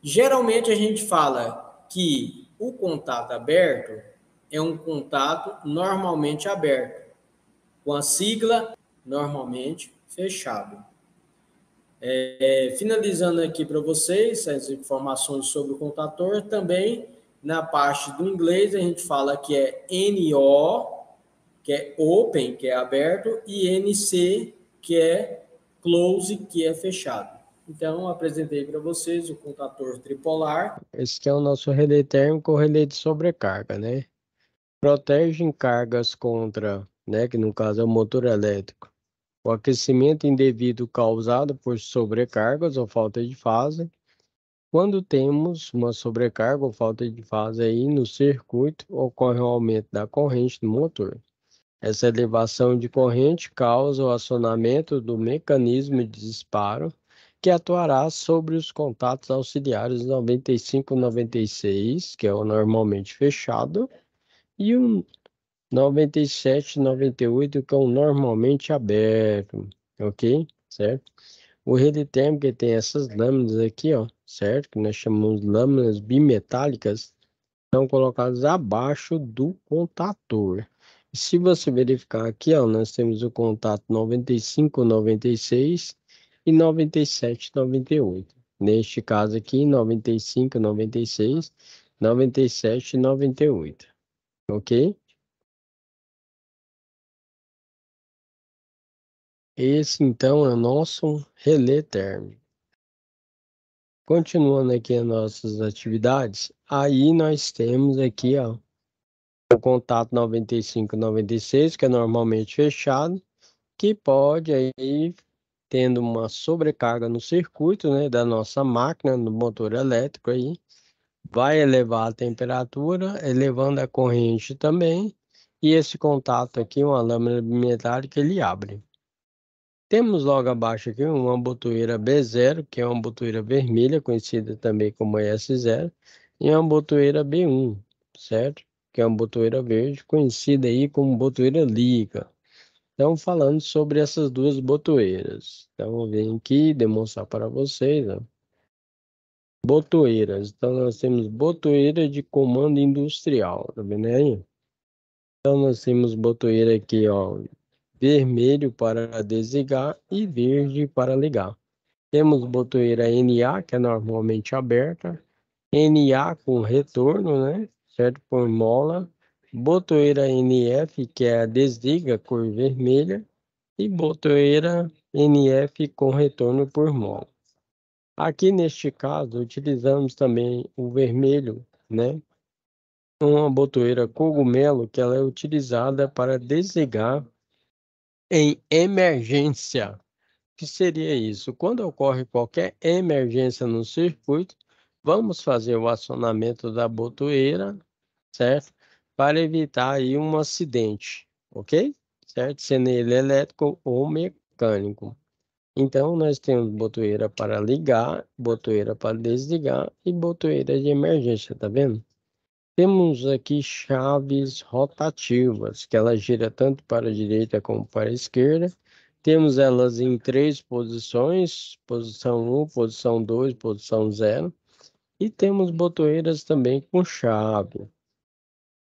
Geralmente a gente fala que o contato aberto é um contato normalmente aberto, com a sigla normalmente fechado. Finalizando aqui para vocês as informações sobre o contator, também na parte do inglês a gente fala que é NO, que é open, que é aberto, e NC, que é close, que é fechado. Então, apresentei para vocês o contator tripolar. Esse que é o nosso relé térmico ou relé de sobrecarga, né? Protege em cargas contra, né, que no caso é o motor elétrico, o aquecimento indevido causado por sobrecargas ou falta de fase. Quando temos uma sobrecarga ou falta de fase aí no circuito, ocorre um aumento da corrente do motor. Essa elevação de corrente causa o acionamento do mecanismo de disparo, que atuará sobre os contatos auxiliares 95 e 96, que é o normalmente fechado, e o 97 e 98, que é o normalmente aberto, ok? Certo? O relé térmico que tem essas lâminas aqui, ó, certo? Que nós chamamos de lâminas bimetálicas, são colocadas abaixo do contator. Se você verificar aqui, ó, nós temos o contato 95, 96 e 97, 98. Neste caso aqui, 95, 96, 97 e 98. Ok? Esse, então, é o nosso relé térmico. Continuando aqui as nossas atividades, aí nós temos aqui, ó, o contato 95, 96, que é normalmente fechado, que pode aí, tendo uma sobrecarga no circuito, né, da nossa máquina, no motor elétrico aí, vai elevar a temperatura, elevando a corrente também, e esse contato aqui, uma lâmina bimetálica, ele abre. Temos logo abaixo aqui uma botoeira B0, que é uma botoeira vermelha, conhecida também como ES0, e uma botoeira B1, certo? Que é uma botoeira verde, conhecida aí como botoeira Liga. Então, falando sobre essas duas botoeiras. Então, vou vir aqui demonstrar para vocês, ó. Botoeiras. Então, nós temos botoeira de comando industrial, tá vendo aí? Então, nós temos botoeira aqui, ó, vermelho para desligar e verde para ligar. Temos botoeira NA, que é normalmente aberta, NA com retorno, né? Certo? Por mola. Botoeira NF, que é a desliga, cor vermelha. e botoeira NF com retorno por mol. Aqui neste caso, utilizamos também o vermelho, né? Uma botoeira cogumelo que ela é utilizada para desligar em emergência. O que seria isso? Quando ocorre qualquer emergência no circuito, vamos fazer o acionamento da botoeira, certo? Para evitar aí um acidente, ok? Certo? Sendo ele elétrico ou mecânico. Então, nós temos botoeira para ligar, botoeira para desligar e botoeira de emergência, tá vendo? Temos aqui chaves rotativas, que ela gira tanto para a direita como para a esquerda. Temos elas em 3 posições, posição 1, posição 2, posição 0. E temos botoeiras também com chave.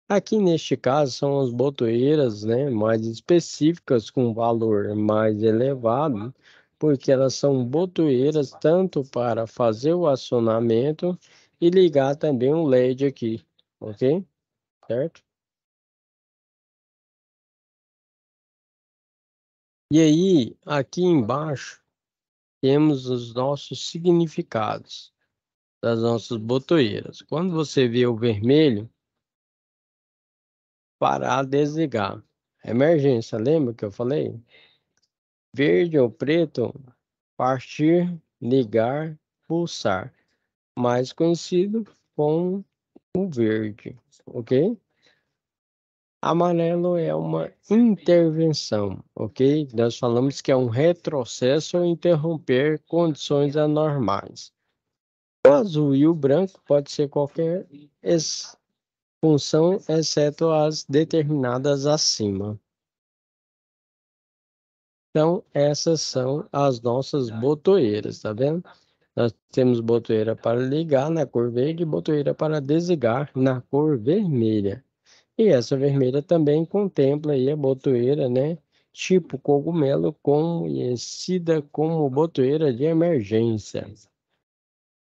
Aqui neste caso são as botoeiras, né, mais específicas com valor mais elevado, porque elas são botoeiras tanto para fazer o acionamento e ligar também o LED aqui, ok? Certo? E aí, aqui embaixo, temos os nossos significados das nossas botoeiras. Quando você vê o vermelho, parar, desligar. Emergência, lembra que eu falei? Verde ou preto, partir, ligar, pulsar. Mais conhecido como o verde, ok? Amarelo é uma intervenção, ok? Nós falamos que é um retrocesso ou interromper condições anormais. O azul e o branco pode ser qualquer função, exceto as determinadas acima. Então, essas são as nossas botoeiras, tá vendo? Nós temos botoeira para ligar na cor verde e botoeira para desligar na cor vermelha. E essa vermelha também contempla aí a botoeira, né? Tipo cogumelo, conhecida como botoeira de emergência.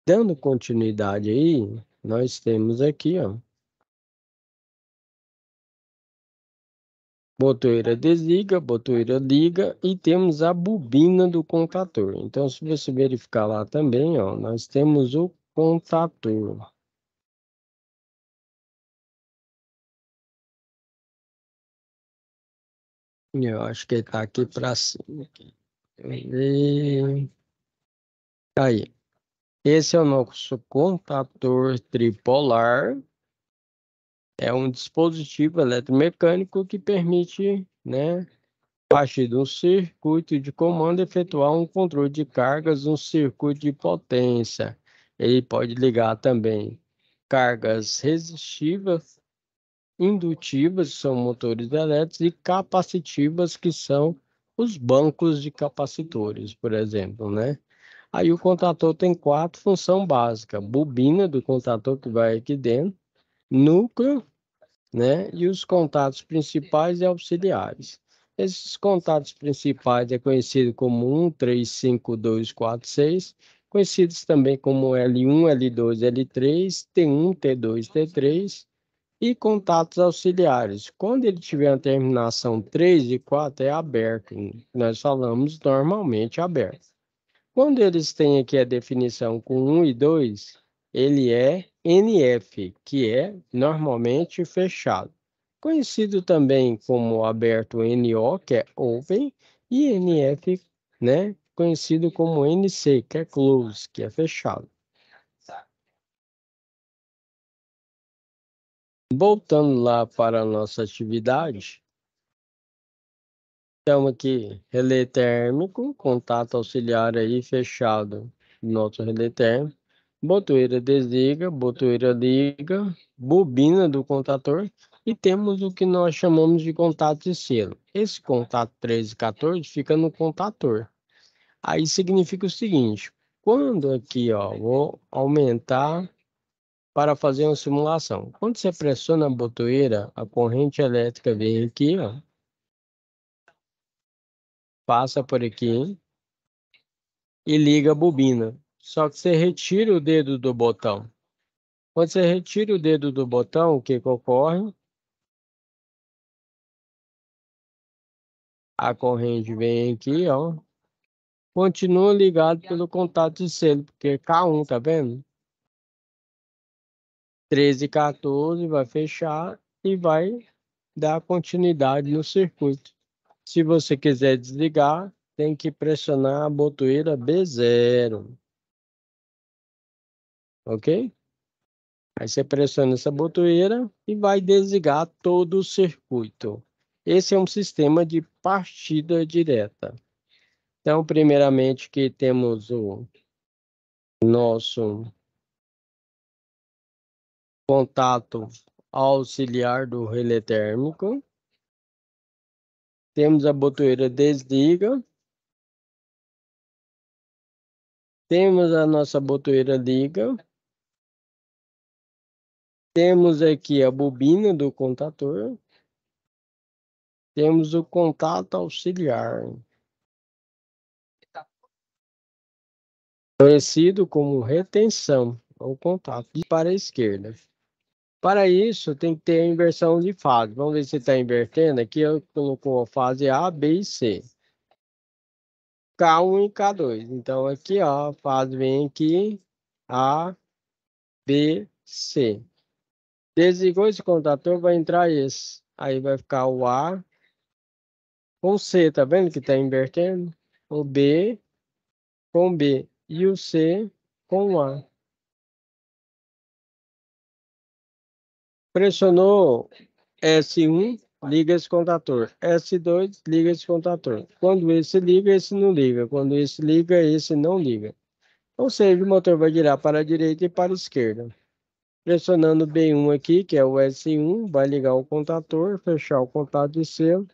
Dando continuidade aí, nós temos aqui, ó, botoeira desliga, botoeira liga e temos a bobina do contator. Então, se você verificar lá também, ó, nós temos o contator. Eu acho que ele está aqui para cima. E aí, esse é o nosso contator tripolar. É um dispositivo eletromecânico que permite, né, a partir de um circuito de comando, efetuar um controle de cargas, um circuito de potência. Ele pode ligar também cargas resistivas, indutivas, que são motores elétricos, e capacitivas, que são os bancos de capacitores, por exemplo, né? Aí o contator tem 4 funções básicas: bobina do contator que vai aqui dentro, núcleo, né? E os contatos principais e auxiliares. Esses contatos principais é conhecido como 1, 3, 5, 2, 4, 6, conhecidos também como L1, L2, L3, T1, T2, T3, e contatos auxiliares. Quando ele tiver a terminação 3 e 4, é aberto. Nós falamos normalmente aberto. Quando eles têm aqui a definição com 1 e 2, ele é NF, que é normalmente fechado. Conhecido também como aberto NO, que é open, e NF, né, conhecido como NC, que é close, que é fechado. Voltando lá para a nossa atividade, estamos aqui, relé térmico, contato auxiliar aí fechado, nosso relé térmico. Botoeira desliga, botoeira liga, bobina do contator e temos o que nós chamamos de contato de selo. Esse contato 13 e 14 fica no contator. Aí significa o seguinte: quando aqui, ó, vou aumentar para fazer uma simulação. Quando você pressiona a botoeira, a corrente elétrica vem aqui, ó, passa por aqui e liga a bobina. Só que você retira o dedo do botão. Quando você retira o dedo do botão, o que que ocorre? A corrente vem aqui, ó. Continua ligado pelo contato de selo, porque K1, tá vendo? 13 e 14 vai fechar e vai dar continuidade no circuito. Se você quiser desligar, tem que pressionar a botoeira B0. Ok? Aí você pressiona essa botoeira e vai desligar todo o circuito. Esse é um sistema de partida direta. Então, primeiramente, que temos o nosso contato auxiliar do relé térmico. Temos a botoeira desliga. Temos a nossa botoeira liga. Temos aqui a bobina do contator. Temos o contato auxiliar, conhecido como retenção, ou contato para a esquerda. Para isso, tem que ter a inversão de fase. Vamos ver se está invertendo. Aqui eu colocou a fase A, B e C. K1 e K2. Então, aqui, ó, a fase vem aqui, A, B, C. Desligou esse contator, vai entrar esse. Aí vai ficar o A com C, tá vendo que está invertendo? O B com B e o C com o A. Pressionou S1, liga esse contator. S2, liga esse contator. Quando esse liga, esse não liga. Quando esse liga, esse não liga. Ou seja, o motor vai girar para a direita e para a esquerda. Pressionando B1 aqui, que é o S1, vai ligar o contator, fechar o contato de selo,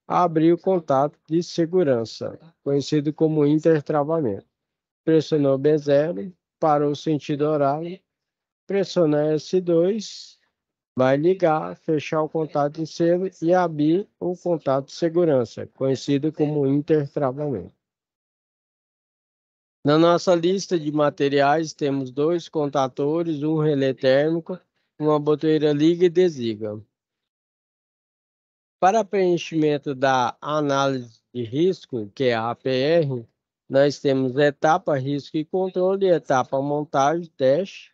abrir o contato de segurança, conhecido como intertravamento. Pressionou B0, parou o sentido horário. Pressionar S2, vai ligar, fechar o contato de selo e abrir o contato de segurança, conhecido como intertravamento. Na nossa lista de materiais, temos 2 contatores, um relé térmico, uma botoeira liga e desliga. Para preenchimento da análise de risco, que é a APR, nós temos etapa risco e controle, etapa montagem, teste,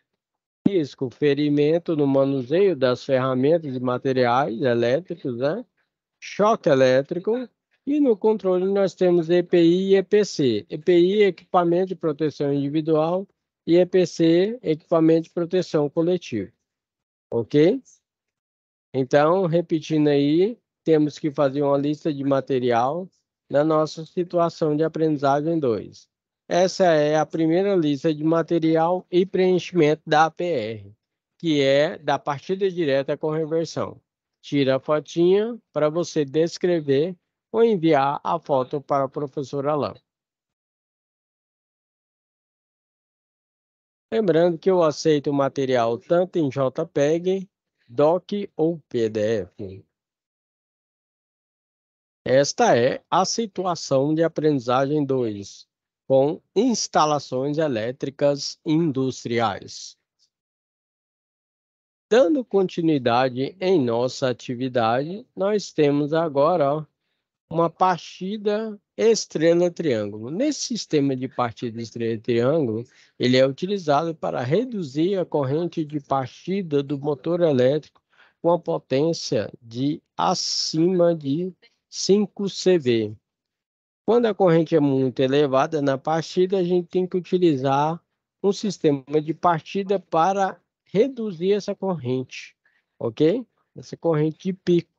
risco, ferimento no manuseio das ferramentas e materiais elétricos, né? Choque elétrico. E no controle nós temos EPI e EPC. EPI, equipamento de proteção individual, e EPC, equipamento de proteção coletiva. Ok? Então, repetindo aí, temos que fazer uma lista de material na nossa situação de aprendizagem 2. Essa é a primeira lista de material e preenchimento da APR, que é da partida direta com reversão. Tira a fotinha para você descrever ou enviar a foto para a professora Alain. Lembrando que eu aceito o material tanto em JPEG, DOC ou PDF. Esta é a situação de aprendizagem 2, com instalações elétricas industriais. Dando continuidade em nossa atividade, nós temos agora, ó, uma partida estrela-triângulo. Nesse sistema de partida estrela-triângulo, ele é utilizado para reduzir a corrente de partida do motor elétrico com a potência de acima de 5 CV. Quando a corrente é muito elevada na partida, a gente tem que utilizar um sistema de partida para reduzir essa corrente, ok? Essa corrente de pico.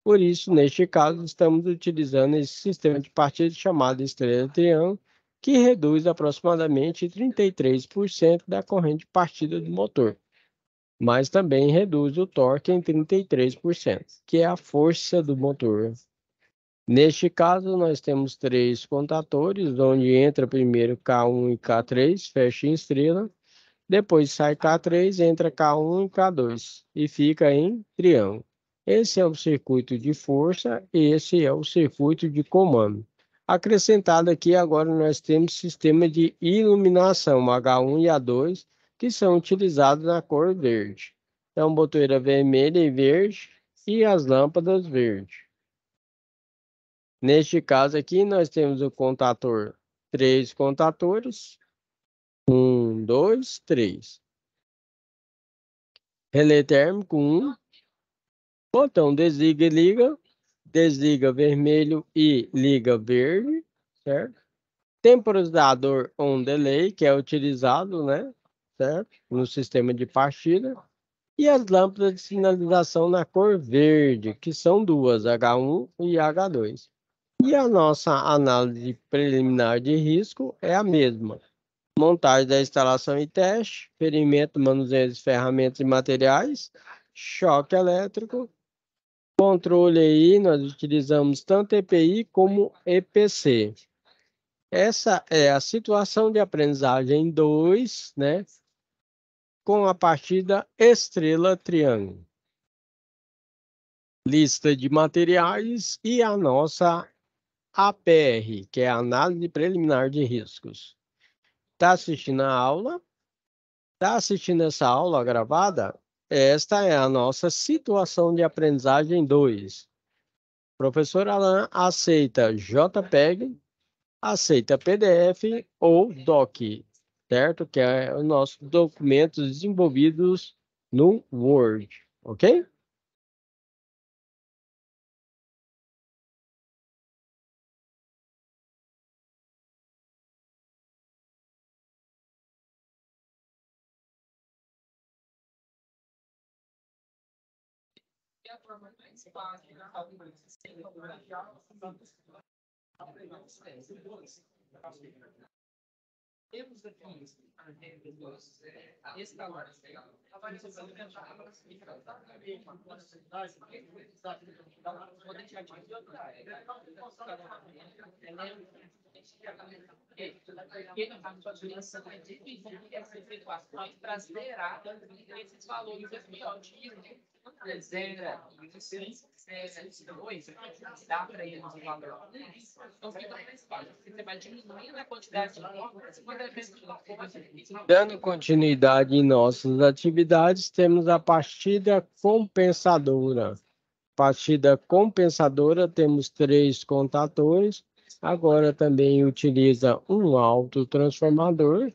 Por isso, neste caso, estamos utilizando esse sistema de partida chamado estrela-triângulo, que reduz aproximadamente 33% da corrente de partida do motor, mas também reduz o torque em 33%, que é a força do motor. Neste caso, nós temos 3 contatores, onde entra primeiro K1 e K3, fecha em estrela, depois sai K3, entra K1 e K2 e fica em triângulo. Esse é o circuito de força e esse é o circuito de comando. Acrescentado aqui, agora nós temos sistema de iluminação H1 e A2, que são utilizados na cor verde. Então, botoeira vermelha e verde e as lâmpadas verdes. Neste caso aqui, nós temos o contador, 3 contadores. 1, 2, 3. Relé térmico, 1. Botão desliga e liga. Desliga vermelho e liga verde, certo? Temporizador on delay, que é utilizado, né? Certo? No sistema de partida. E as lâmpadas de sinalização na cor verde, que são duas, H1 e H2. E a nossa análise preliminar de risco é a mesma. Montagem da instalação e teste, ferimento, manuseio de ferramentas e materiais, choque elétrico, controle aí, nós utilizamos tanto EPI como EPC. Essa é a situação de aprendizagem 2, né? Com a partida estrela triângulo. Lista de materiais e a nossa APR, que é a análise preliminar de riscos. Está assistindo a aula? Está assistindo essa aula gravada? Esta é a nossa situação de aprendizagem 2. Professor Alan aceita JPEG, aceita PDF ou DOC, certo? Que é os nossos documentos desenvolvidos no Word, ok? Temos aqui para zerar esses valores dá para eles o valor. Então fica mais fácil. Você vai diminuindo a quantidade de notas. Dando continuidade em nossas atividades, temos a partida compensadora. Partida compensadora, temos 3 contadores. Agora também utiliza um autotransformador,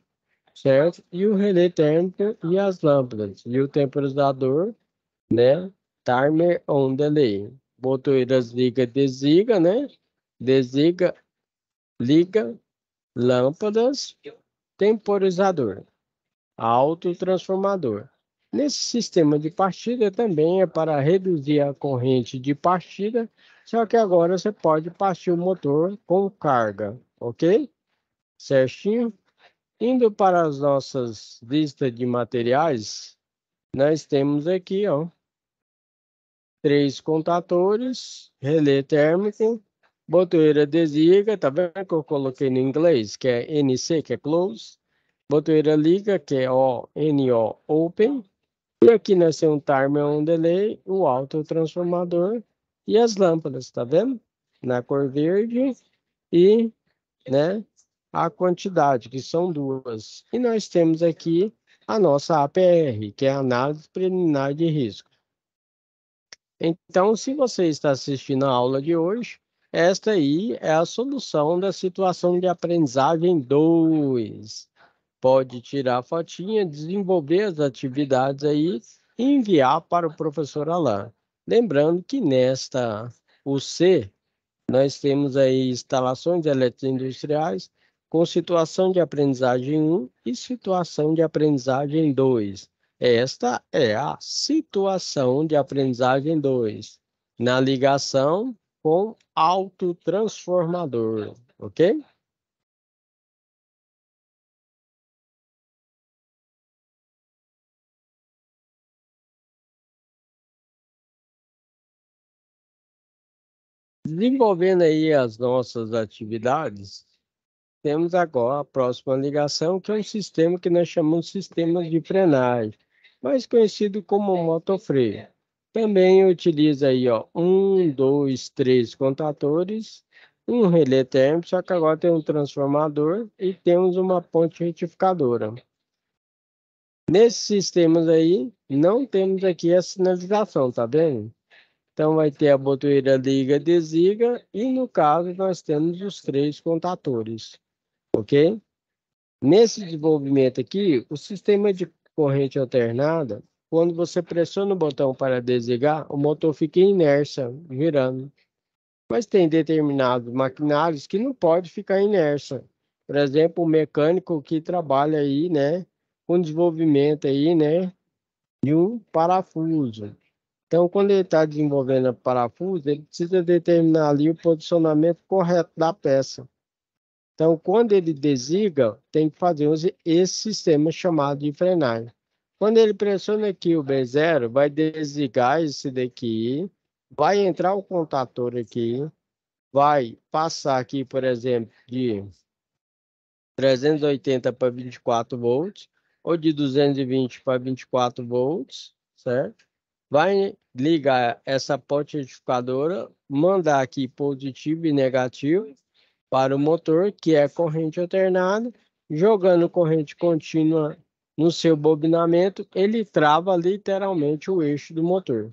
certo? E o relé térmico e as lâmpadas. E o temporizador, né? Timer on delay. Botoeiras liga, desliga, né? Desliga, liga, lâmpadas, temporizador, autotransformador. Nesse sistema de partida também é para reduzir a corrente de partida, só que agora você pode partir o motor com carga, ok? Certinho? Indo para as nossas listas de materiais, nós temos aqui, ó, 3 contadores, relé térmico, botoeira desliga, tá vendo que eu coloquei no inglês, que é NC, que é close, botoeira liga, que é ONO, open, e aqui nós temos um timer on delay, o autotransformador e as lâmpadas, tá vendo? Na cor verde e, né, a quantidade, que são 2. E nós temos aqui a nossa APR, que é a análise preliminar de risco. Então, se você está assistindo a aula de hoje, esta aí é a solução da situação de aprendizagem 2. Pode tirar a fotinha, desenvolver as atividades aí e enviar para o professor Alain. Lembrando que nesta UC, nós temos aí instalações eletroindustriais com situação de aprendizagem 1 e situação de aprendizagem 2. Esta é a situação de aprendizagem 2, na ligação com autotransformador, ok? Desenvolvendo aí as nossas atividades, temos agora a próxima ligação, que é um sistema que nós chamamos de sistema de frenagem, mais conhecido como motofreio. Também utiliza aí, ó, 1, 2, 3 contadores, um relé térmico, só que agora tem um transformador e temos uma ponte retificadora. Nesses sistemas aí, não temos aqui a sinalização, tá vendo? Então, vai ter a botoeira liga, desliga, e no caso, nós temos os 3 contatores, ok? Nesse desenvolvimento aqui, o sistema de corrente alternada, quando você pressiona o botão para desligar, o motor fica em inércia, girando. Mas tem determinados maquinários que não pode ficar em inércia. Por exemplo, o mecânico que trabalha aí, né, com desenvolvimento aí, né, de um parafuso. Então, quando ele está desenvolvendo o parafuso, ele precisa determinar ali o posicionamento correto da peça. Então, quando ele desliga, tem que fazer esse sistema chamado de frenagem. Quando ele pressiona aqui o B0, vai desligar esse daqui, vai entrar o contator aqui, vai passar aqui, por exemplo, de 380 para 24 volts, ou de 220 para 24 volts, certo? Vai ligar essa ponte retificadora, mandar aqui positivo e negativo para o motor, que é corrente alternada, jogando corrente contínua no seu bobinamento, ele trava literalmente o eixo do motor.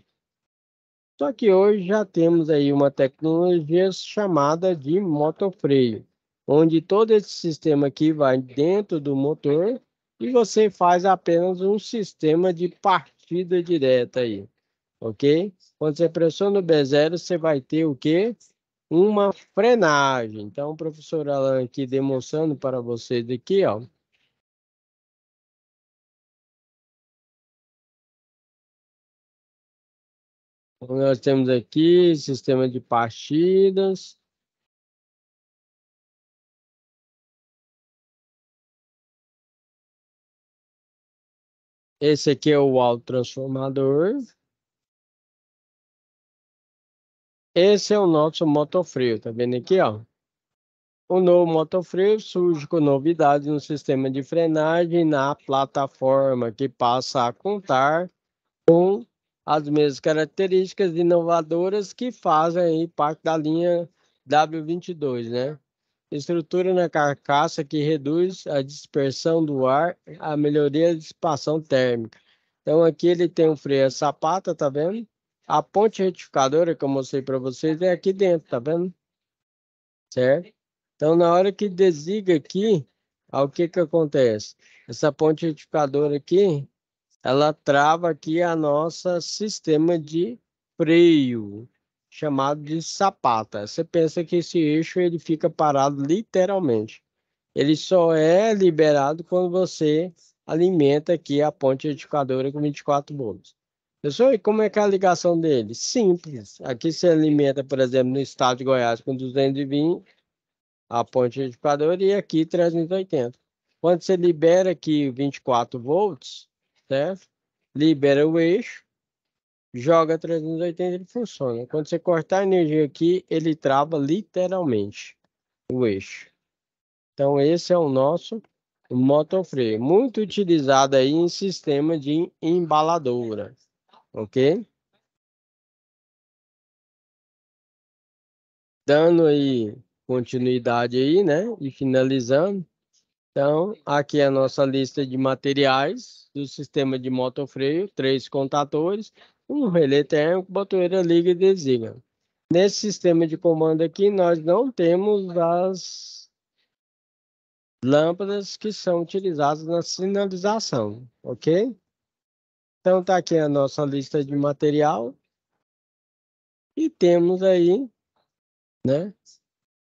Só que hoje já temos aí uma tecnologia chamada de motofreio, onde todo esse sistema aqui vai dentro do motor e você faz apenas um sistema de partida direta aí, ok? Quando você pressiona o B0, você vai ter o quê? Uma frenagem. Então, o professor Alan aqui demonstrando para vocês aqui, ó. Nós temos aqui sistema de partidas. Esse aqui é o autotransformador. Esse é o nosso motofreio, tá vendo aqui, ó? O novo motofreio surge com novidades no sistema de frenagem na plataforma, que passa a contar com as mesmas características inovadoras que fazem aí parte da linha W22, né? Estrutura na carcaça que reduz a dispersão do ar, a melhoria da dissipação térmica. Então aqui ele tem um freio a sapata, tá vendo? A ponte retificadora que eu mostrei para vocês é aqui dentro, tá vendo? Certo? Então na hora que desliga aqui, o que que acontece? Essa ponte retificadora aqui, ela trava aqui a nossa sistema de freio, chamado de sapata. Você pensa que esse eixo ele fica parado literalmente. Ele só é liberado quando você alimenta aqui a ponte retificadora com 24 volts. Pessoal, e como é que é a ligação dele? Simples. Aqui você alimenta, por exemplo, no estado de Goiás com 220, a ponte retificadora, e aqui 380. Quando você libera aqui 24 volts, certo? Libera o eixo, joga 380, ele funciona. Quando você cortar a energia aqui, ele trava literalmente o eixo. Então, esse é o nosso motofreio, muito utilizado aí em sistema de embaladora, ok? Dando aí continuidade aí, né? E finalizando. Então, aqui é a nossa lista de materiais do sistema de motofreio, 3 contatores, um relé térmico, botoeira liga e desliga. Nesse sistema de comando aqui, nós não temos as lâmpadas que são utilizadas na sinalização, ok? Então, tá aqui a nossa lista de material e temos aí, né,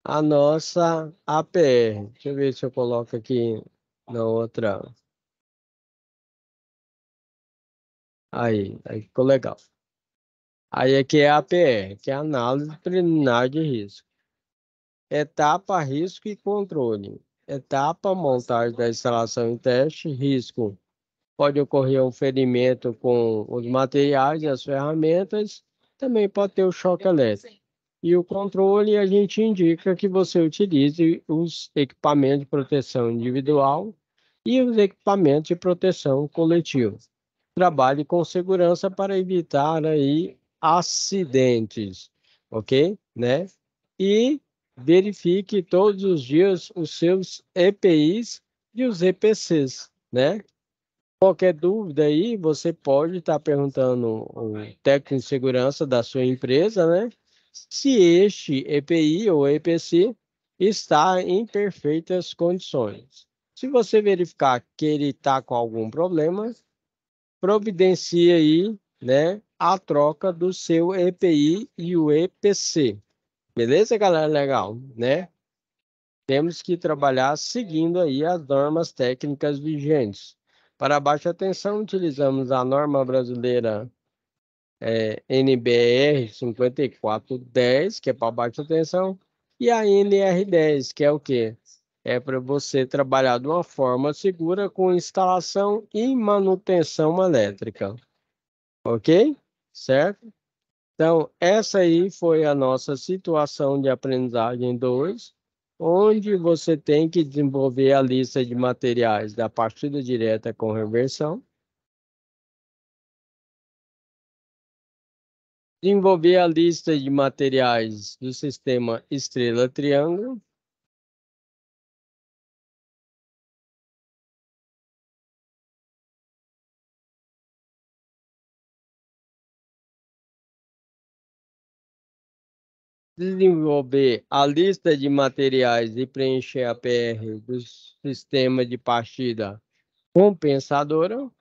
a nossa APR. Deixa eu ver se eu coloco aqui na outra. Aí ficou legal. Aí aqui é a APR, que é a análise preliminar de risco. Etapa, risco e controle. Etapa, montagem da instalação em teste, risco. Pode ocorrer um ferimento com os materiais e as ferramentas, também pode ter o choque elétrico. E o controle, a gente indica que você utilize os equipamentos de proteção individual e os equipamentos de proteção coletiva. Trabalhe com segurança para evitar aí acidentes, ok? Né? E verifique todos os dias os seus EPIs e os EPCs, né? Qualquer dúvida aí, você pode estar perguntando o técnico de segurança da sua empresa, né? Se este EPI ou EPC está em perfeitas condições. Se você verificar que ele está com algum problema, providencie aí, né, a troca do seu EPI e o EPC. Beleza, galera? Legal, né? Temos que trabalhar seguindo aí as normas técnicas vigentes. Para baixa tensão, utilizamos a norma brasileira NBR 5410, que é para baixa tensão, e a NR10, que é o quê? É para você trabalhar de uma forma segura com instalação e manutenção elétrica. Ok? Certo? Então, essa aí foi a nossa situação de aprendizagem 2, onde você tem que desenvolver a lista de materiais da partida direta com reversão, desenvolver a lista de materiais do sistema estrela-triângulo, desenvolver a lista de materiais e preencher a PR do sistema de partida compensadora,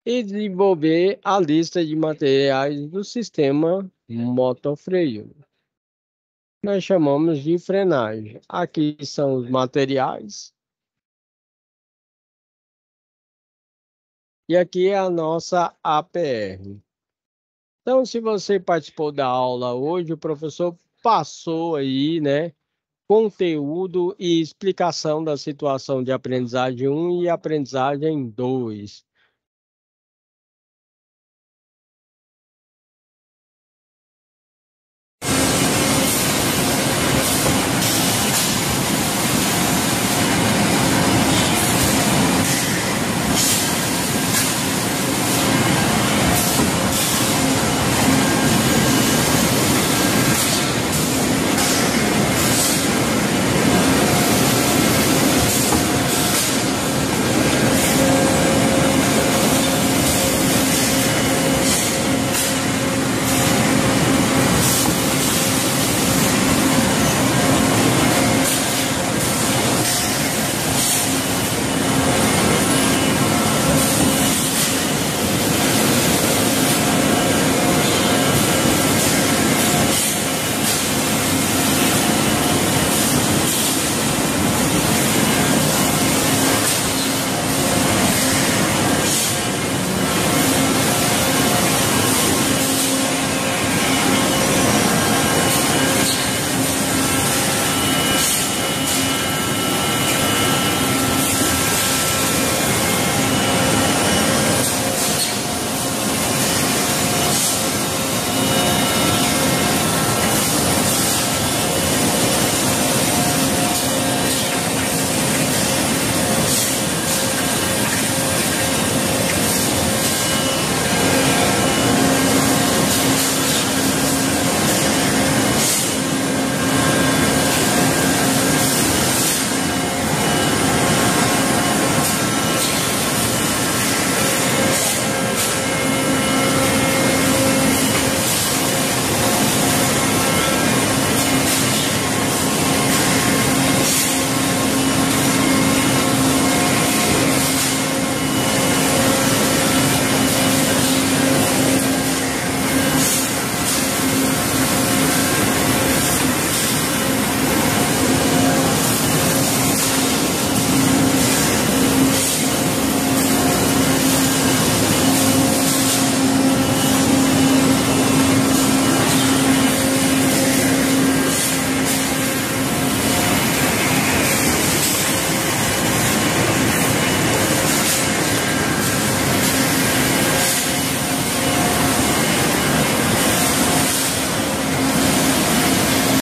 e desenvolver a lista de materiais do sistema motofreio. Nós chamamos de frenagem. Aqui são os materiais. E aqui é a nossa APR. Então, se você participou da aula hoje, o professor passou aí, né, conteúdo e explicação da situação de aprendizagem 1 e aprendizagem 2.